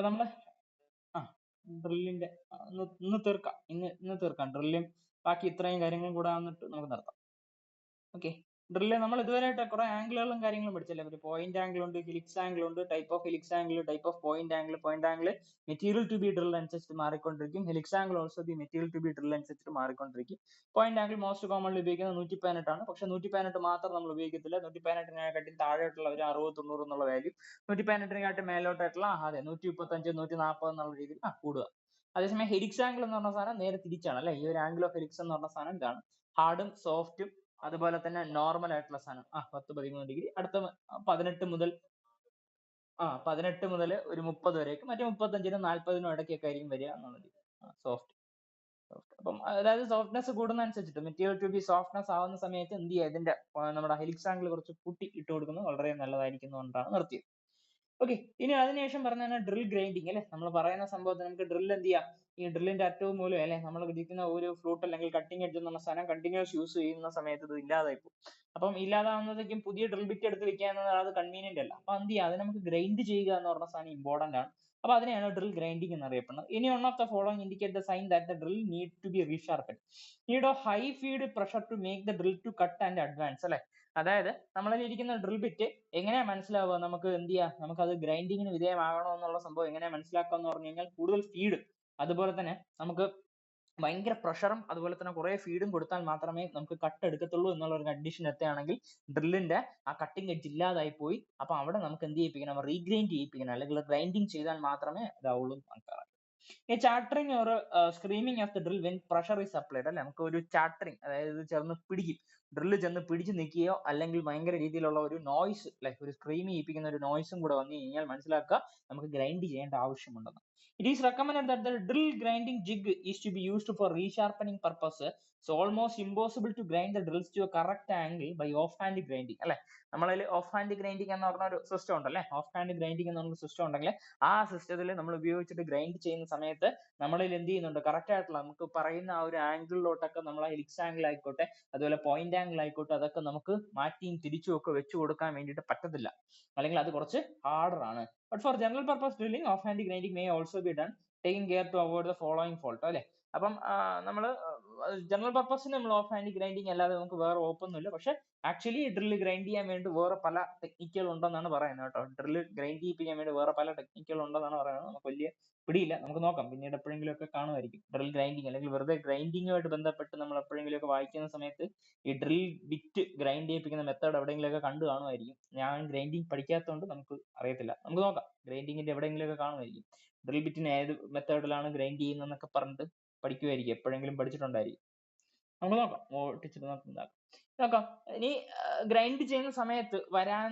അപ്പൊ നമ്മള് ഡ്രില്ലിന്റെ ഇന്ന് തീർക്കാം ഡ്രില്ലും ബാക്കി ഇത്രയും കാര്യങ്ങളും കൂടെ വന്നിട്ട് നമുക്ക് നിർത്താം. ഓക്കെ, ഡ്രില്ല് നമ്മൾ ഇതുവരെയായിട്ട് കുറെ ആംഗിളുകളും കാര്യങ്ങളും പഠിച്ചല്ലേ. ഒരു പോയിന്റ് ആംഗിൾ ഉണ്ട്, ഹെലിക്സ് ആംഗിൾ ഉണ്ട്, type of helix angle, type of point angle material to be drill അനുസരിച്ച് മാറിക്കൊണ്ടിരിക്കും. Helix angle also be material to be drill അനുസരിച്ച് മാറിക്കൊണ്ടിരിക്കും. പോയിന്റ് ആംഗിൾ മോസ്റ്റ് കോമൺലി ഉപയോഗിക്കുന്നത് 118 ആണ്. പക്ഷെ 118 മാത്രം നമ്മൾ ഉപയോഗിക്കത്തില്ല. 118 കാട്ടി ഒരു 60-90 എന്നുള്ള വാല്യൂ, 118 മേലോട്ടായിട്ടുള്ള അതെ 135 140 എന്നുള്ള രീതിയിൽ കൂടുക. അതേസമയം ഹെലിക്സ് ആംഗിൾ എന്ന് പറഞ്ഞ സാധനം നേരെ തിരിച്ചാണ് അല്ലെ. ഈ ഒരു ആംഗിൾ ഓഫ് ഹെലിക്സ് എന്ന് പറഞ്ഞ സാധനം ഇതാണ്, ഹാർഡും സോഫ്റ്റും അതുപോലെ തന്നെ നോർമൽ ആയിട്ടുള്ള സാധനം 10-13 ഡിഗ്രി, അടുത്ത 18 മുതൽ ഒരു 30 വരേക്കും, മറ്റേ 35-നും 40-നും ഇടയ്ക്കൊക്കെ ആയിരിക്കും വരിക എന്നുള്ളത്. സോഫ്റ്റ്. അപ്പം അതായത് സോഫ്റ്റ്നെസ് കൂടുന്ന അനുസരിച്ചിട്ട് മെറ്റീരിയൽ ടു ബി സോഫ്റ്റ്നെസ് ആവുന്ന സമയത്ത് എന്ത് ചെയ്യുക, ഇതിന്റെ നമ്മുടെ ഹെലിക്സ് ആംഗിൾ കുറച്ച് കൂട്ടി ഇട്ട് കൊടുക്കുന്നത് വളരെ നല്ലതായിരിക്കുന്നതുകൊണ്ടാണ് നിർത്തിയത്. ഓക്കെ, ഇനി അതിനുശേഷം പറഞ്ഞ ഡ്രിൽ ഗ്രൈൻഡിങ് അല്ലെ. നമ്മൾ പറയുന്ന സംഭവത്തിൽ നമുക്ക് ഡ്രിൽ എന്ത് ചെയ്യാം, ഈ ഡ്രില്ലിന്റെ അറ്റവും മൂലം അല്ലെ നമ്മൾ ഇരിക്കുന്ന ഒരു ഫ്ലൂട്ട് അല്ലെങ്കിൽ കട്ടിംഗ് എഡ്ജ് എന്നുള്ള സാധനം കണ്ടിന്യൂസ് യൂസ് ചെയ്യുന്ന സമയത്ത് ഇത് ഇല്ലാതായി പോകും. അപ്പം ഇല്ലാതാവുന്നതേക്കും പുതിയ ഡ്രിൽ ബിറ്റ് എടുത്ത് വെക്കുക എന്നത് അത് കൺവീനിയന്റ് അല്ല. അപ്പൊ എന്ത് ചെയ്യുക, അത് നമുക്ക് ഗ്രൈൻഡ് ചെയ്യുക എന്ന് പറഞ്ഞ സാധനം ഇമ്പോർട്ടന്റ് ആണ്. അപ്പൊ അതിനെയാണ് ഡ്രിൽ ഗ്രൈൻഡിങ് എന്ന് അറിയപ്പെടുന്നത്. ഇനി one of the following indicate the sign that the drill need to be resharpen. Need of high feed pressure to make the drill to cut and advance അല്ലെ. അതായത് നമ്മളിൽ ഇരിക്കുന്ന ഡ്രിൽ ബിറ്റ് എങ്ങനെയാ മനസ്സിലാവുക, നമുക്ക് എന്ത് ചെയ്യാം, നമുക്ക് അത് ഗ്രൈൻഡിങ്ങിന് വിധേയമാകണോ എന്നുള്ള സംഭവം എങ്ങനെയാ മനസ്സിലാക്കുക എന്ന് പറഞ്ഞു കഴിഞ്ഞാൽ കൂടുതൽ ഫീഡ്, അതുപോലെ തന്നെ നമുക്ക് ഭയങ്കര പ്രഷറും അതുപോലെ തന്നെ കുറെ ഫീഡും കൊടുത്താൽ മാത്രമേ നമുക്ക് കട്ട് എടുക്കത്തുള്ളൂ എന്നുള്ള ഒരു കണ്ടീഷൻ എത്തുകയാണെങ്കിൽ ഡ്രില്ലിന്റെ ആ കട്ടിംഗ് എഡ്ജ് ഇല്ലാതായി പോയി. അപ്പൊ അവിടെ നമുക്ക് എന്ത് ചെയ്യിപ്പിക്കണം, റീഗ്രൈൻഡ് ചെയ്യിപ്പിക്കണം, അല്ലെങ്കിൽ ഗ്രൈൻഡിങ് ചെയ്താൽ മാത്രമേ ഇതാവുള്ളൂ. ഈ ചാറ്ററിങ് or screaming of the drill when pressure is applied അല്ലെ. നമുക്ക് ഒരു ചാറ്ററിങ്, അതായത് ചെന്ന് പിടിക്കും, ഡ്രില്ല് ചെന്ന് പിടിച്ച് നിൽക്കുകയോ അല്ലെങ്കിൽ ഭയങ്കര രീതിയിലുള്ള ഒരു നോയ്സ് അല്ലെ, ഒരു സ്ക്രീം ചെയ്യിപ്പിക്കുന്ന ഒരു നോയ്സും കൂടെ വന്നു കഴിഞ്ഞാൽ മനസ്സിലാക്കുക നമുക്ക് ഗ്രൈൻഡ് ചെയ്യേണ്ട ആവശ്യമുണ്ടെന്ന്. It is recommended that the drill grinding jig is to be used for resharpening purpose. So almost impossible to grind the drills to a correct angle by off-hand grinding അല്ലെ. നമ്മളതിൽ ഓഫ് ഹാൻഡ് ഗ്രൈൻഡിങ് എന്ന് പറഞ്ഞ ഒരു system ഉണ്ടല്ലേ. Of hand grinding എന്ന് പറഞ്ഞ system ഉണ്ടെങ്കിൽ ആ സിസ്റ്റത്തിൽ നമ്മൾ ഉപയോഗിച്ചിട്ട് ഗ്രൈൻഡ് ചെയ്യുന്ന സമയത്ത് നമ്മളിൽ എന്ത് ചെയ്യുന്നുണ്ട്, കറക്റ്റ് ആയിട്ടുള്ള നമുക്ക് പറയുന്ന ആ ഒരു ആംഗിളിലോട്ടൊക്കെ നമ്മൾ ഹെലിക്സ് ആംഗിൾ ആയിക്കോട്ടെ അതുപോലെ പോയിന്റ് ആംഗിൾ ആയിക്കോട്ടെ അതൊക്കെ നമുക്ക് മാറ്റിയും തിരിച്ചും ഒക്കെ വെച്ച് കൊടുക്കാൻ വേണ്ടിയിട്ട് പറ്റത്തില്ല, അല്ലെങ്കിൽ അത് കുറച്ച് ഹാർഡർ ആണ്. But for general purpose drilling, off-hand grinding may also be done, taking care to avoid the following fault അല്ലെ. അപ്പം നമ്മൾ ജനറൽ പർപ്പസിന് നമ്മൾ ഓഫ് ഹാൻഡ് ഗ്രൈൻഡിങ് അല്ലാതെ നമുക്ക് വേറെ ഓപ്പൊന്നുമില്ല. പക്ഷെ ആക്ച്വലി ഡ്രില്ല് ഗ്രൈൻഡ് ചെയ്യാൻ വേണ്ടി വേറെ പല ടെക്നിക്കുകൾ ഉണ്ടെന്നാണ് പറയുന്നത് കേട്ടോ. ഡ്രില്ല് ഗ്രൈൻഡ് ചെയ്യിപ്പിക്കാൻ വേണ്ടി വേറെ പല ടെക്നിക്കുകൾ ഉണ്ടെന്നാണ് പറയുന്നത്. നമുക്ക് വലിയ പിടിയില്ല, നമുക്ക് നോക്കാം, പിന്നീട് എപ്പോഴെങ്കിലും ഒക്കെ കാണുമായിരിക്കും. ഡ്രിൽ ഗ്രൈൻഡിങ് അല്ലെങ്കിൽ വെറുതെ ഗ്രൈൻഡിങ്ങുമായിട്ട് ബന്ധപ്പെട്ട് നമ്മൾ എപ്പോഴെങ്കിലും ഒക്കെ വായിക്കുന്ന സമയത്ത് ഈ ഡ്രിൽ ബിറ്റ് ഗ്രൈൻഡ് ചെയ്യിപ്പിക്കുന്ന മെത്തേഡ് എവിടെയെങ്കിലും ഒക്കെ കണ്ടു കാണുമായിരിക്കും. ഞാൻ ഗ്രൈൻഡിങ് പഠിക്കാത്തതുകൊണ്ട് നമുക്ക് അറിയത്തില്ല, നമുക്ക് നോക്കാം, ഗ്രൈൻഡിങ്ങിന്റെ എവിടെയെങ്കിലും ഒക്കെ കാണുമായിരിക്കും. ഡ്രിൽ ബിറ്റിന് ഏത് മെത്തേഡിലാണ് ഗ്രൈൻഡ് ചെയ്യുന്നതെന്നൊക്കെ പറഞ്ഞിട്ട് പഠിക്കുമായിരിക്കും, എപ്പോഴെങ്കിലും പഠിച്ചിട്ടുണ്ടായിരിക്കും. നമുക്ക് നോക്കാം, ഓട്ടിച്ചിട്ട് നോക്കാം. ഇനി ഗ്രൈൻഡ് ചെയ്യുന്ന സമയത്ത് വരാൻ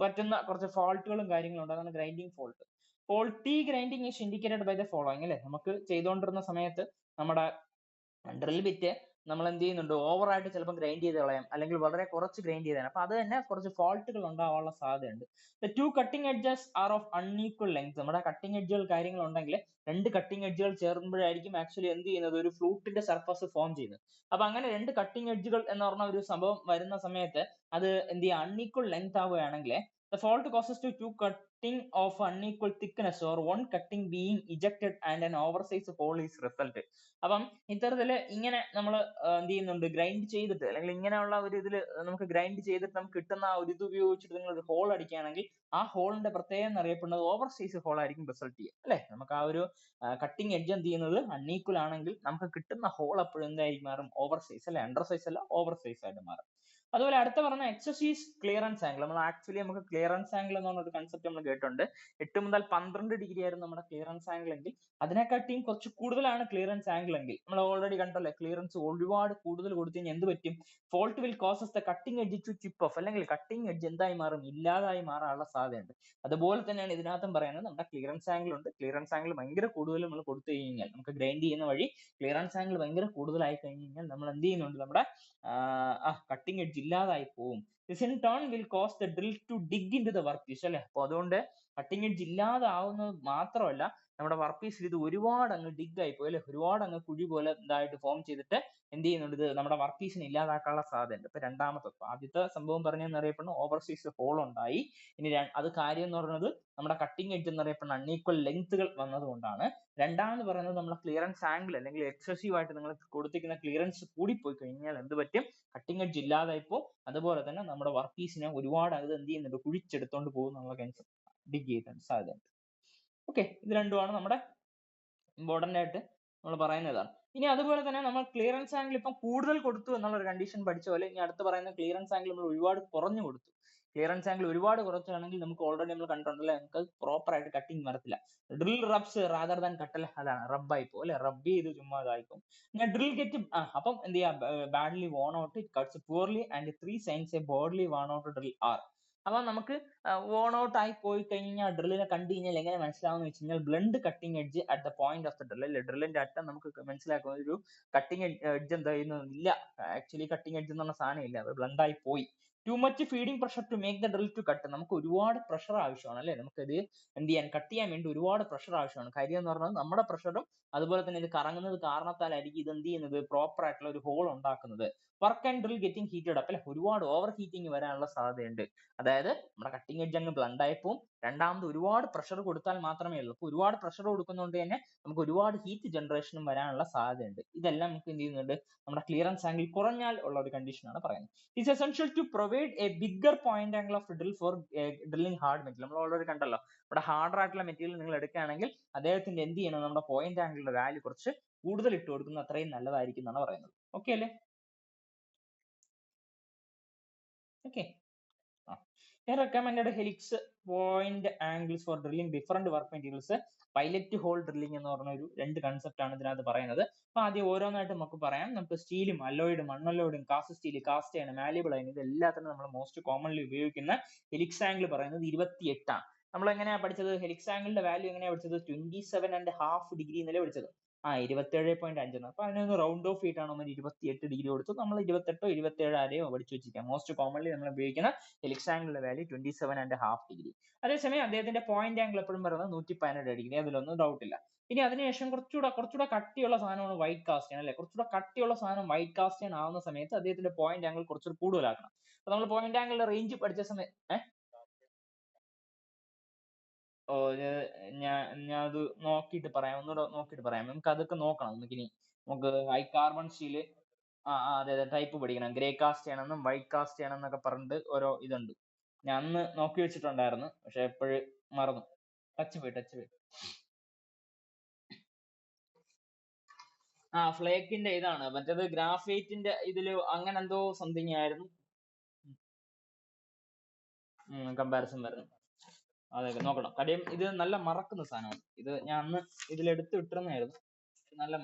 പറ്റുന്ന കുറച്ച് ഫോൾട്ടുകളും കാര്യങ്ങളും ഉണ്ട്, അതാണ് grinding fault. Faulty grinding is indicated by the following അല്ലെ. നമുക്ക് ചെയ്തുകൊണ്ടിരുന്ന സമയത്ത് നമ്മുടെ ഡ്രിൽ ബിറ്റ് നമ്മൾ എന്ത് ചെയ്യുന്നുണ്ട്, ഓവർ ആയിട്ട് ചിലപ്പോൾ ഗ്രൈൻഡ് ചെയ്ത് കളയാം, അല്ലെങ്കിൽ വളരെ കുറച്ച് ഗ്രൈൻഡ് ചെയ്താൽ അപ്പൊ അത് തന്നെ കുറച്ച് ഫോൾട്ടുകൾ ഉണ്ടാവാനുള്ള സാധ്യതയുണ്ട്. The two cutting edges R of unequal length. നമ്മുടെ കട്ടിംഗ് എഡ്ജുകൾ കാര്യങ്ങൾ ഉണ്ടെങ്കിൽ രണ്ട് കട്ടിംഗ് എഡ്ജുകൾ ചേർന്നുമ്പോഴായിരിക്കും ആക്ച്വലി എന്ത് ചെയ്യുന്നത്, ഒരു ഫ്ലൂട്ടിന്റെ സർഫസ് ഫോം ചെയ്യുന്നത്. അപ്പൊ അങ്ങനെ രണ്ട് കട്ടിംഗ് എഡ്ജുകൾ എന്ന് പറഞ്ഞ ഒരു സംഭവം വരുന്ന സമയത്ത് അത് എന്ത് ചെയ്യുക, അൺഈക്വൽ ലെങ്ത് ആവുകയാണെങ്കിൽ the fault causes to two cutting of unequal thickness or one cutting being ejected and an oversized hole is result. അപ്പം ഇത്തരത്തില് ഇങ്ങനെ നമ്മൾ എന്ത് ചെയ്യുന്നുണ്ട്, ഗ്രൈൻഡ് ചെയ്തിട്ട് അല്ലെങ്കിൽ ഇങ്ങനെയുള്ള ഒരു ഇതിൽ നമുക്ക് ഗ്രൈൻഡ് ചെയ്തിട്ട് നമുക്ക് കിട്ടുന്ന ആ ഒരു ഇത് ഉപയോഗിച്ചിട്ട് നിങ്ങൾ ഒരു ഹോൾ അടിക്കുകയാണെങ്കിൽ ആ ഹോളിന്റെ പ്രത്യേകം എന്നറിയപ്പെടുന്നത് ഓവർ സൈസ് ഹോൾ ആയിരിക്കും റിസൾട്ട് ചെയ്യുക അല്ലെ. നമുക്ക് ആ ഒരു കട്ടിംഗ് എഡ്ജ് എന്ത് ചെയ്യുന്നത് അൺഈക്വൽ ആണെങ്കിൽ നമുക്ക് കിട്ടുന്ന ഹോൾ എപ്പോഴും എന്തായിരിക്കും മാറും, ഓവർ സൈസ് അല്ലെ, അണ്ടർ സൈസ് അല്ല ഓവർ സൈസ് ആയിട്ട് മാറും. അതുപോലെ അടുത്ത പറഞ്ഞ എക്സസീസ് ക്ലിയറൻസ് ആംഗിൾ. നമ്മൾ ആക്ച്വലി നമുക്ക് ക്ലിയറൻസ് ആംഗിൾ എന്ന് പറഞ്ഞ ഒരു കൺസെപ്റ്റ് നമ്മൾ കേട്ടിട്ടുണ്ട്. 8 മുതൽ 12 ഡിഗ്രി ആയിരുന്നു നമ്മുടെ ക്ലിയറൻസ് ആംഗിൾ എങ്കിൽ അതിനെക്കാട്ടിയും കുറച്ച് കൂടുതലാണ് ക്ലിയറൻസ് ആംഗിൾ എങ്കിൽ നമ്മൾ ഓൾറെഡി കണ്ടല്ലേ, ക്ലിയറൻസ് ഒരുപാട് കൂടുതൽ കൊടുത്തു കഴിഞ്ഞാൽ എന്ത് പറ്റും, fault will causes the cutting edge to chip of, അല്ലെങ്കിൽ കട്ടിംഗ് എഡ്ജ് എന്തായി മാറും, ഇല്ലാതായി മാറാനുള്ള സാധ്യതയുണ്ട്. അതുപോലെ തന്നെയാണ് ഇതിനകത്തും പറയുന്നത്, നമ്മുടെ ക്ലിയറൻസ് ആംഗിൾ ഉണ്ട്, ക്ലിയറൻസ് ആംഗിൾ ഭയങ്കര കൂടുതൽ നമ്മൾ കൊടുത്തു കഴിഞ്ഞാൽ നമുക്ക് ഗ്രൈൻഡ് ചെയ്യുന്ന വഴി ക്ലിയറൻസ് ആംഗിൾ ഭയങ്കര കൂടുതലായി കഴിഞ്ഞ് കഴിഞ്ഞാൽ നമ്മൾ എന്ത് ചെയ്യുന്നുണ്ട്, നമ്മുടെ കട്ടിംഗ് എഡ്ജ് ഇല്ലാതായി പോകും. This in turn will cause the drill to dig into the workpiece അല്ലെ. അപ്പൊ അതുകൊണ്ട് കട്ടിംഗ് എഡ്ജ് ഇല്ലാതാവുന്നത് മാത്രമല്ല നമ്മുടെ വർക്ക് പീസിൽ ഇത് ഒരുപാട് അങ്ങ് ഡിഗ് ആയി പോയി അല്ലെ, ഒരുപാട് അങ്ങ് കുഴി പോലെ ഇതായിട്ട് ഫോം ചെയ്തിട്ട് എന്ത് ചെയ്യുന്നുണ്ട്, ഇത് നമ്മുടെ വർക്ക് പീസിനെ ഇല്ലാതാക്കാനുള്ള സാധ്യതയുണ്ട്. ഇപ്പൊ രണ്ടാമത്തെ ആദ്യത്തെ സംഭവം പറഞ്ഞെന്ന് അറിയപ്പെടുന്ന ഓവർസീസ് ഹോൾ ഉണ്ടായി. ഇനി അത് കാര്യം എന്ന് പറയുന്നത് നമ്മുടെ കട്ടിംഗ് എഡ്ജ് എന്നറിയപ്പെടുന്ന അൺഈക്വൽ ലെങ്ത്തുകൾ വന്നതുകൊണ്ടാണ്. രണ്ടാമത് പറയുന്നത് നമ്മുടെ ക്ലിയറൻസ് ആംഗിൾ അല്ലെങ്കിൽ എക്സസീവ് ആയിട്ട് നിങ്ങൾ കൊടുത്തിരിക്കുന്ന ക്ലിയറൻസ് കൂടിപ്പോയി കഴിഞ്ഞാൽ എന്ത് പറ്റും, കട്ടിംഗ് എഡ്ജ് ഇല്ലാതായിപ്പോ അതുപോലെ തന്നെ നമ്മുടെ വർക്ക് പീസിനെ ഒരുപാട് അത് എന്ത് ചെയ്യുന്നുണ്ട്, കുഴിച്ചെടുത്തോണ്ട് പോകുന്നുള്ള ക്യാൻസർ ഡിഗ് ചെയ്യാൻ സാധ്യതയുണ്ട്. ഓക്കെ, ഇത് രണ്ടുമാണ് നമ്മുടെ ഇമ്പോർട്ടന്റ് ആയിട്ട് നമ്മൾ പറയുന്നതാണ്. ഇനി അതുപോലെ തന്നെ നമ്മൾ ക്ലിയറൻസ് ആംഗിൾ ഇപ്പം കൂടുതൽ കൊടുത്തു എന്നുള്ള ഒരു കണ്ടീഷൻ പഠിച്ച പോലെ ഇനി അടുത്ത് പറയുന്ന ക്ലിയറൻസ് ആംഗിൾ നമ്മൾ ഒരുപാട് കുറഞ്ഞു കൊടുത്തു. ക്ലിയറൻസ് ആംഗിൾ ഒരുപാട് കുറച്ചാണെങ്കിൽ നമുക്ക് ഓൾറെഡി നമ്മൾ കണ്ടിട്ടുണ്ടല്ലേ, നമുക്ക് പ്രോപ്പർ ആയിട്ട് കട്ടിങ് വരത്തില്ല. ഡ്രിൽ റബ്സ് റാദർ ദാൻ കട്ടല്ല, അതാണ് റബ്ബ് ആയിപ്പോ അല്ലെ, റബ്ബ് ചെയ്ത് ചുമ്മാ ഇതായിപ്പോ. ഞാൻ ഡ്രിൽ ഗെറ്റ് അപ്പം എന്ത് ചെയ്യാം, badly worn out, it cuts poorly and 3 signs a badly worn out drill are. അപ്പൊ നമുക്ക് വോൺ ഔട്ട് ആയി പോയി കഴിഞ്ഞാൽ ഡ്രില്ലിനെ കണ്ടു കഴിഞ്ഞാൽ എങ്ങനെ മനസ്സിലാവുന്ന വെച്ച് കഴിഞ്ഞാൽ blunt cutting edge at the point of the drill അല്ലെ, ഡ്രില്ലിന്റെ അറ്റം നമുക്ക് മനസ്സിലാക്കുന്ന ഒരു കട്ടിംഗ് എഡ്ജ് എന്താ ഇല്ല, ആക്ച്വലി കട്ടിംഗ് എഡ്ജ് എന്ന് പറഞ്ഞ സാധനം ഇല്ല, അത് ബ്ലണ്ട് ആയി പോയി. Too much feeding pressure to make the drill to cut, നമുക്ക് ഒരുപാട് പ്രഷർ ആവശ്യമാണ് അല്ലെ, നമുക്കത് എന്ത് ചെയ്യാൻ, കട്ട് ചെയ്യാൻ വേണ്ടി ഒരുപാട് പ്രഷർ ആവശ്യമാണ്. കാര്യം എന്ന് പറഞ്ഞാൽ നമ്മുടെ പ്രഷറും അതുപോലെ തന്നെ ഇത് കറങ്ങുന്നത് കാരണത്താലായിരിക്കും ഇത് എന്ത് ചെയ്യുന്നത്, പ്രോപ്പർ ആയിട്ടുള്ള ഒരു ഹോൾ ഉണ്ടാക്കുന്നത്. Work and drill getting heated up അല്ലെ, ഒരുപാട് ഓവർ ഹീറ്റിംഗ് വരാനുള്ള സാധ്യതയുണ്ട്. അതായത് നമ്മുടെ കട്ടിംഗ് എഡ്ജ് അങ്ങ് ബ്ലണ്ട് ആയിപ്പോവും. രണ്ടാമത് ഒരുപാട് പ്രഷർ കൊടുത്താൽ മാത്രമേ ഉള്ളൂ. അപ്പൊ ഒരുപാട് പ്രഷർ കൊടുക്കുന്നതുകൊണ്ട് തന്നെ നമുക്ക് ഒരുപാട് ഹീറ്റ് ജനറേഷനും വരാനുള്ള സാധ്യതയുണ്ട്. ഇതെല്ലാം നമുക്ക് എന്ത് ചെയ്യുന്നുണ്ട്, നമ്മുടെ ക്ലിയറൻസ് ആംഗിൾ കുറഞ്ഞാൽ ഉള്ള ഒരു കണ്ടീഷൻ ആണ് പറയുന്നത്. It's essential to provide a bigger point angle of drill for drilling hard material. നമ്മൾ ഓൾറെഡി കണ്ടല്ലോ, ഇവിടെ ഹാർഡർ ആയിട്ടുള്ള മെറ്റീരിയൽ നിങ്ങൾ എടുക്കുകയാണെങ്കിൽ അദ്ദേഹത്തിന്റെ എന്ത് ചെയ്യണം, നമ്മുടെ പോയിന്റ് ആംഗിളിന്റെ വാല്യൂ കുറച്ച് കൂടുതൽ ഇട്ട് കൊടുക്കുന്നത് അത്രയും നല്ലതായിരിക്കും എന്നാണ് പറയുന്നത്. ഓക്കെ അല്ലേ? Okay. recommended helix point angles for drilling different work materials. Pilot hole drilling എന്ന് പറഞ്ഞ ഒരു രണ്ട് കൺസെപ്റ്റ് ആണ് ഇതിനകത്ത് പറയുന്നത്. അപ്പൊ ആദ്യം ഓരോന്നായിട്ട് നമുക്ക് പറയാം. നമുക്ക് സ്റ്റീലും അലോയിഡും മണ്ണലോയിഡും cast steel, cast iron, malleable iron, ഇത് എല്ലാത്തിനും നമ്മൾ മോസ്റ്റ് കോമൺലി ഉപയോഗിക്കുന്ന ഹെലിക്സ് ആംഗിൾ പറയുന്നത് 28 ആണ്. നമ്മൾ എങ്ങനെയാ പഠിച്ചത്, ഹെലിക്സ് ആംഗിളിന്റെ വാല്യൂ എങ്ങനെയാ പഠിച്ചത്, 27.5 ഡിഗ്രി എന്നല്ലേ പഠിച്ചത്. 27.5. അപ്പൊ അതിനൊന്ന് റൗണ്ട് ഓഫ് ചെയ്തിട്ടാണ് നമ്മൾ 28 ഡിഗ്രി കൊടുത്തു. നമ്മൾ 28ഓ 27 ആരെയോ പഠിച്ചു വെച്ചിരിക്കാം. മോസ്റ്റ് കോമൺലി നമ്മൾ ഉപയോഗിക്കുന്ന ഹെലിക്സ് ആംഗിളിന്റെ വാല്യൂ 27.5 ഡിഗ്രി. അതേസമയം അദ്ദേഹത്തിന്റെ പോയിന്റ് ആംഗിൾ എപ്പോഴും പറയുന്നത് 117 ഡിഗ്രി, അതിലൊന്നും ഡൗട്ട് ഇല്ല. ഇനി അതിനുശേഷം കുറച്ചുകൂടെ കട്ടിയുള്ള സാധനമാണ് വൈറ്റ് കാസ്റ്റ് അല്ലെ, കുറച്ചുകൂടെ കട്ടിയുള്ള സാധനം വൈറ്റ് കാസ്റ്റ് ആവുന്ന സമയത്ത് അദ്ദേഹത്തിന്റെ പോയിന്റ് ആംഗിൾ കുറച്ചുകൂടി കൂടുതലാക്കണം. അപ്പൊ നമ്മൾ പോയിന്റ് ആംഗിളിന്റെ റേഞ്ച് പഠിച്ച സമയത്ത് ഞാൻ അത് നോക്കിയിട്ട് പറയാം, ഒന്നുകൂടെ നോക്കിയിട്ട് പറയാം. നമുക്ക് അതൊക്കെ നോക്കണം. നമുക്കിനി നമുക്ക് ഹൈ കാർബൺ സ്റ്റീല്, അതെ ടൈപ്പ് പഠിക്കണം. ഗ്രേ കാസ്റ്റ് ചെയ്യണമെന്നും വൈറ്റ് കാസ്റ്റ് ചെയ്യണം എന്നൊക്കെ പറഞ്ഞിട്ട് ഓരോ ഇതുണ്ട്. ഞാൻ അന്ന് നോക്കി വെച്ചിട്ടുണ്ടായിരുന്നു, പക്ഷെ എപ്പോഴും മറന്നു. ടച്ച് പോയി. ഫ്ലേക്കിന്റെ ഇതാണ്, മറ്റേത് ഗ്രാഫൈറ്റിന്റെ ഇതില് അങ്ങനെ എന്തോ സംതിങ് ആയിരുന്നു കമ്പാരിസൺ വരുന്നത്. അതെ, നോക്കണം. കാര്യം ഇത് നല്ല മറക്കുന്ന സാധനമാണ്. ഇത് ഞാൻ അന്ന് ഇതിലെടുത്ത് ഇട്ടിരുന്നായിരുന്നു. നല്ല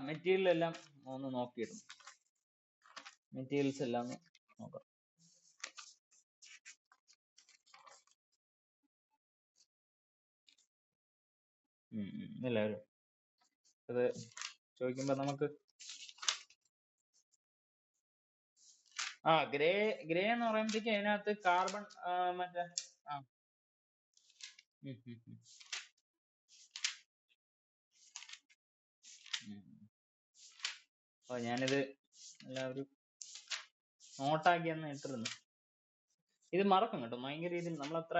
മെറ്റീരിയൽ എല്ലാം ഒന്ന് നോക്കിയിരുന്നു. മെറ്റീരിയൽസ് എല്ലാം ഒന്ന് നോക്കാം. എല്ലാവരും അത് ചോദിക്കുമ്പോ നമുക്ക് ഗ്രേ എന്ന് പറയുമ്പോഴത്തേക്ക് അതിനകത്ത് കാർബൺ മറ്റേ അപ്പൊ ഞാനിത് എല്ലാവരും നോട്ടാക്കിയെന്ന് ഇട്ടിരുന്നു. ഇത് മറക്കും കേട്ടോ ഭയങ്കര രീതിയിൽ. നമ്മളത്ര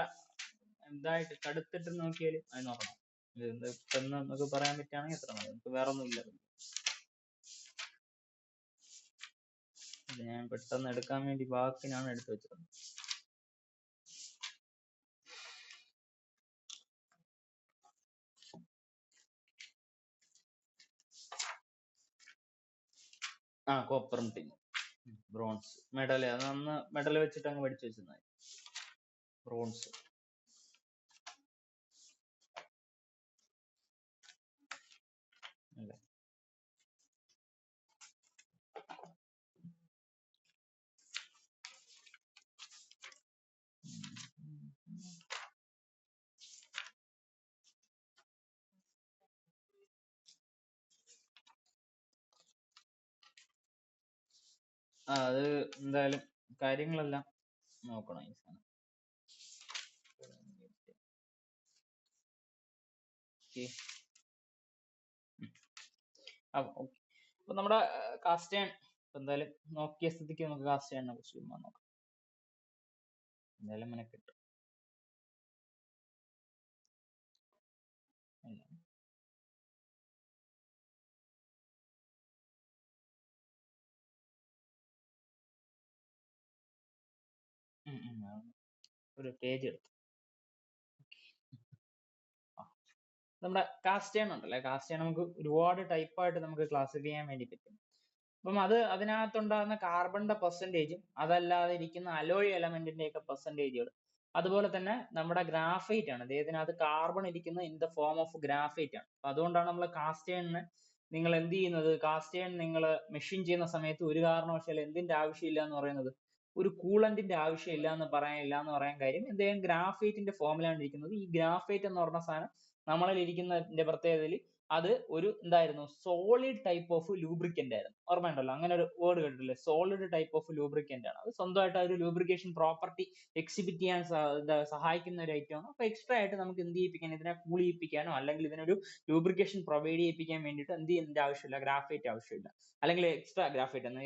ഇതായിട്ട് കടുത്തിട്ട് നോക്കിയാലും അത് നോക്കണം. ഇത് പെണ്ണ് എന്നൊക്കെ പറയാൻ പറ്റുകയാണെങ്കിൽ എത്ര മതി, നമുക്ക് വേറെ ഒന്നും ഇല്ല. ഞാൻ പെട്ടെന്ന് എടുക്കാൻ വേണ്ടി വാക്കിനാണ് എടുത്തു വെച്ചത്. കോപ്പറും ടിൻ, ബ്രോൺസ്, മെഡൽ, അത് അന്ന് മെഡൽ വെച്ചിട്ട് അങ്ങ് പഠിച്ചു വെച്ചിരുന്നത്. ബ്രോൺസ് അല്ലേ. അത് എന്തായാലും കാര്യങ്ങളെല്ലാം നോക്കണം ഈ സാധനം. ഓക്കെ. അപ്പൊ നമ്മുടെ കാസ്റ്റ് അയൺ എന്തായാലും നോക്കിയ സ്ഥിതിക്ക് നമുക്ക് കാസ്റ്റ് അയണിനെ കുറിച്ച് നോക്കാം. എന്തായാലും മെനക്കെട്ടു. ഒരു പേജ് എടുത്തു. നമ്മുടെ കാസ്റ്റ് അയൺ ഉണ്ടല്ലേ, കാസ്റ്റ് അയൺ നമുക്ക് ഒരുപാട് ടൈപ്പ് ആയിട്ട് നമുക്ക് ക്ലാസിഫൈ ചെയ്യാൻ വേണ്ടി പറ്റും. അപ്പം അതിനകത്തുണ്ടാകുന്ന കാർബണിന്റെ പെർസെൻറ്റേജും അതല്ലാതെ ഇരിക്കുന്ന അലോയ് എലമെന്റിന്റെ ഒക്കെ പെർസെൻറ്റേജുകൾ, അതുപോലെ തന്നെ നമ്മുടെ ഗ്രാഫൈറ്റ് ആണ്, ഇതിനകത്ത് കാർബൺ ഇരിക്കുന്ന in the form of graphite ആണ്. അതുകൊണ്ടാണ് നമ്മൾ കാസ്റ്റ് അയണിന് നിങ്ങൾ എന്ത് ചെയ്യുന്നത്, കാസ്റ്റ് അയൺ നിങ്ങൾ മെഷീൻ ചെയ്യുന്ന സമയത്ത് ഒരു കാരണവശാലും എന്തിന്റെ ആവശ്യമില്ല എന്ന് പറയുന്നത്, ഒരു കൂളന്റിന്റെ ആവശ്യമില്ല എന്ന് പറയാൻ കാര്യം എന്തെങ്കിലും ഗ്രാഫൈറ്റിന്റെ ഫോമിലാണ് ഇരിക്കുന്നത്. ഈ ഗ്രാഫൈറ്റ് എന്ന് പറഞ്ഞ സാധനം നമ്മളിൽ ഇരിക്കുന്നതിന്റെ പ്രത്യേകതയിൽ അത് ഒരു എന്തായിരുന്നു, സോളിഡ് ടൈപ്പ് ഓഫ് ലൂബ്രിക്കന്റ് ആയിരുന്നു. ഓർമ്മയുണ്ടല്ലോ, അങ്ങനെ ഒരു വേർഡ് കേട്ടിട്ടില്ലേ, സോളിഡ് ടൈപ്പ് ഓഫ് ലൂബ്രിക്കന്റ് ആണ്. അത് സ്വന്തമായിട്ട് ഒരു ലൂബ്രിക്കേഷൻ പ്രോപ്പർട്ടി എക്സിബിറ്റ് ചെയ്യാൻ സഹായിക്കുന്ന ഒരു ഐറ്റം ആണ്. അപ്പൊ എക്സ്ട്രാ ആയിട്ട് നമുക്ക് എന്ത് ചെയ്യിപ്പിക്കാൻ, ഇതിനെ കൂൾ ചെയ്യിപ്പിക്കാനോ അല്ലെങ്കിൽ ഇതിനൊരു ലൂബ്രിക്കേഷൻ പ്രൊവൈഡ് ചെയ്യിപ്പിക്കാൻ വേണ്ടിയിട്ട് എന്ത് ചെയ്യുന്നതിന്റെ ആവശ്യമില്ല, ഗ്രാഫൈറ്റ് ആവശ്യമില്ല, അല്ലെങ്കിൽ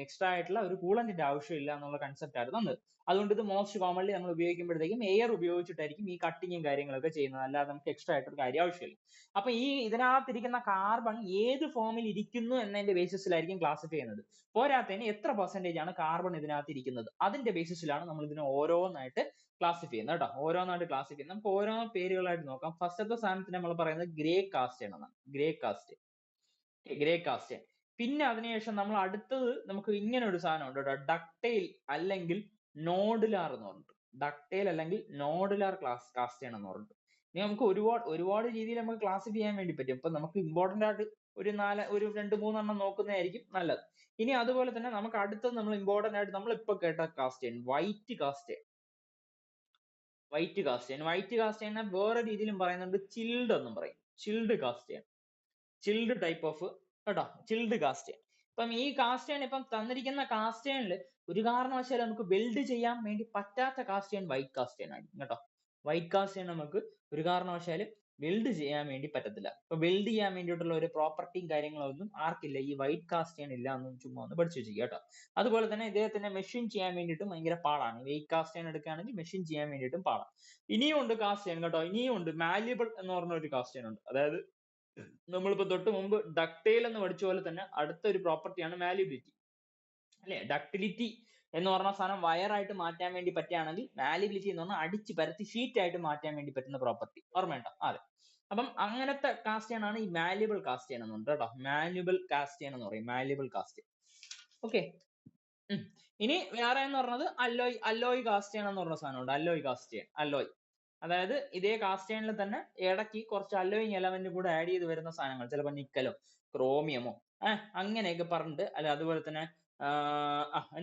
എക്സ്ട്രാ ആയിട്ടുള്ള ഒരു കൂളന്റിന്റെ ആവശ്യമില്ല എന്നുള്ള കൺസെപ്റ്റ് ആയിരുന്നു തന്നത്. അതുകൊണ്ട് ഇത് മോസ്റ്റ് കോമൺലി നമ്മൾ ഉപയോഗിക്കുമ്പോഴത്തേക്കും എയർ ഉപയോഗിച്ചിട്ടായിരിക്കും ഈ കട്ടിങ്ങും കാര്യങ്ങളൊക്കെ ചെയ്യുന്നത്, അല്ലാതെ നമുക്ക് എക്സ്ട്രാ ആയിട്ടൊരു കാര്യം ആവശ്യമില്ല. അപ്പൊ ഇതിനകത്തിരിക്കുന്ന കാർബൺ ഏത് ഫോമിൽ ഇരിക്കുന്നു എന്നതിന്റെ ബേസിസിലായിരിക്കും ക്ലാസിഫൈ ചെയ്യുന്നത്. പോരാത്തതിന് എത്ര പെർസെന്റേജ് ആണ് കാർബൺ ഇതിനകത്ത് ഇരിക്കുന്നത്, അതിന്റെ ബേസിസിലാണ് നമ്മൾ ഇതിനെ ഓരോന്നായിട്ട് ക്ലാസിഫൈ ചെയ്യുന്നത് കേട്ടോ. ഓരോന്നായിട്ട് ക്ലാസിഫൈ ചെയ്യുന്നത്. നമുക്ക് ഓരോ പേരുകളായിട്ട് നോക്കാം. ഫസ്റ്റത്തെ സാധനത്തിന് നമ്മൾ പറയുന്നത് ഗ്രേ കാസ്റ്റ് എന്നാണ്. Grey cast. പിന്നെ അതിനുശേഷം നമ്മൾ അടുത്തത് നമുക്ക് ഇങ്ങനെ ഒരു സാധനം ഉണ്ട് കേട്ടോ, ഡക്ടൈൽ അല്ലെങ്കിൽ നോഡുലാർ എന്ന് പറഞ്ഞിട്ട്. ഡക്ടൈൽ അല്ലെങ്കിൽ നോഡുലാർ കാസ്റ്റ് എന്ന് പറഞ്ഞിട്ട്. ഇനി നമുക്ക് ഒരുപാട് രീതിയിൽ നമുക്ക് ക്ലാസിഫൈ ചെയ്യാൻ വേണ്ടി പറ്റും. ഇപ്പൊ നമുക്ക് ഇമ്പോർട്ടന്റ് ആയിട്ട് ഒരു 2-3 എണ്ണം നോക്കുന്നതായിരിക്കും നല്ലത്. ഇനി അതുപോലെ തന്നെ നമുക്ക് അടുത്തത് നമ്മൾ ഇമ്പോർട്ടന്റ് ആയിട്ട് നമ്മൾ ഇപ്പൊ കേട്ട കാസ്റ്റ് ആണ് വൈറ്റ് കാസ്റ്റ്. വൈറ്റ് കാസ്റ്റ് വേറെ രീതിയിലും പറയുന്നുണ്ട്, ചിൽഡ് എന്നും പറയും. Chilled cast, chilled type of കേട്ടോ, ചിൽഡ് കാസ്റ്റ്. ഇപ്പം ഈ കാസ്റ്റ് ആണ്, ഇപ്പം തന്നിരിക്കുന്ന കാസ്റ്റ് ആണിൽ ഒരു കാരണവശാലും നമുക്ക് വെൽഡ് ചെയ്യാൻ വേണ്ടി പറ്റാത്ത കാസ്റ്റ് ആണ് വൈറ്റ് കാസ്റ്റ് ആയിരിക്കും കേട്ടോ. വൈറ്റ് കാസ്റ്റ് നമുക്ക് ഒരു കാരണവശാലും വെൽഡ് ചെയ്യാൻ വേണ്ടി പറ്റത്തില്ല. ഇപ്പൊ വെൽഡ് ചെയ്യാൻ വേണ്ടിയിട്ടുള്ള ഒരു പ്രോപ്പർട്ടിയും കാര്യങ്ങളൊന്നും ആർക്കില്ല, ഈ വൈറ്റ് കാസ്റ്റ് ഇല്ല എന്ന് ചുമ്മാ ഒന്ന് പഠിച്ചു വെച്ചിരിക്കുക കേട്ടോ. അതുപോലെ തന്നെ ഇദ്ദേഹത്തിന് മെഷീൻ ചെയ്യാൻ വേണ്ടിയിട്ടും ഭയങ്കര പാടാണ്. വൈറ്റ് കാസ്റ്റ് എടുക്കുകയാണെങ്കിൽ മെഷീൻ ചെയ്യാൻ വേണ്ടിയിട്ടും പാടാണ്. ഇനിയും ഉണ്ട് കാസ്റ്റ് കേട്ടോ, ഇനിയും ഉണ്ട് മാല്യബിൾ എന്ന് പറഞ്ഞ ഒരു കാസ്റ്റ് ഉണ്ട്. അതായത് നമ്മളിപ്പോ തൊട്ട് മുമ്പ് ഡക്ടൈൽ എന്ന് പഠിച്ച പോലെ തന്നെ അടുത്ത ഒരു പ്രോപ്പർട്ടിയാണ് മാല്യബിലിറ്റി അല്ലെ. ഡക്ടിലിറ്റി എന്ന് പറഞ്ഞ സാധനം വയറായിട്ട് മാറ്റാൻ വേണ്ടി പറ്റുകയാണെങ്കിൽ മാല്യബിലിറ്റി എന്ന് പറഞ്ഞാൽ അടിച്ച് പരത്തി ഷീറ്റ് ആയിട്ട് മാറ്റാൻ വേണ്ടി പറ്റുന്ന പ്രോപ്പർട്ടി. ഓർമ്മയുണ്ടോ? അതെ. അപ്പം അങ്ങനത്തെ കാസ്റ്റേൺ ആണ് ഈ മാല്യബിൾ കാസ്റ്റേൺ എന്നുണ്ട് കേട്ടോ. മാല്യബിൾ കാസ്റ്റേൺ എന്ന് പറയും, മാല്യബിൾ കാസ്റ്റേൺ. ഓക്കെ. ഇനി വേറെ എന്ന് പറഞ്ഞത് അല്ലോയ് കാസ്റ്റേൺ എന്ന് പറഞ്ഞ സാധനമുണ്ട്. അല്ലോയ് അതായത് ഇതേ കാസ്റ്റേണിൽ തന്നെ ഇടയ്ക്ക് കുറച്ച് അല്ലോയിങ് എലമെന്റ് കൂടെ ആഡ് ചെയ്ത് വരുന്ന സാധനങ്ങൾ, ചിലപ്പോൾ നിക്കലോ ക്രോമിയമോ അങ്ങനെയൊക്കെ പറഞ്ഞിട്ട്, അല്ല അതുപോലെ തന്നെ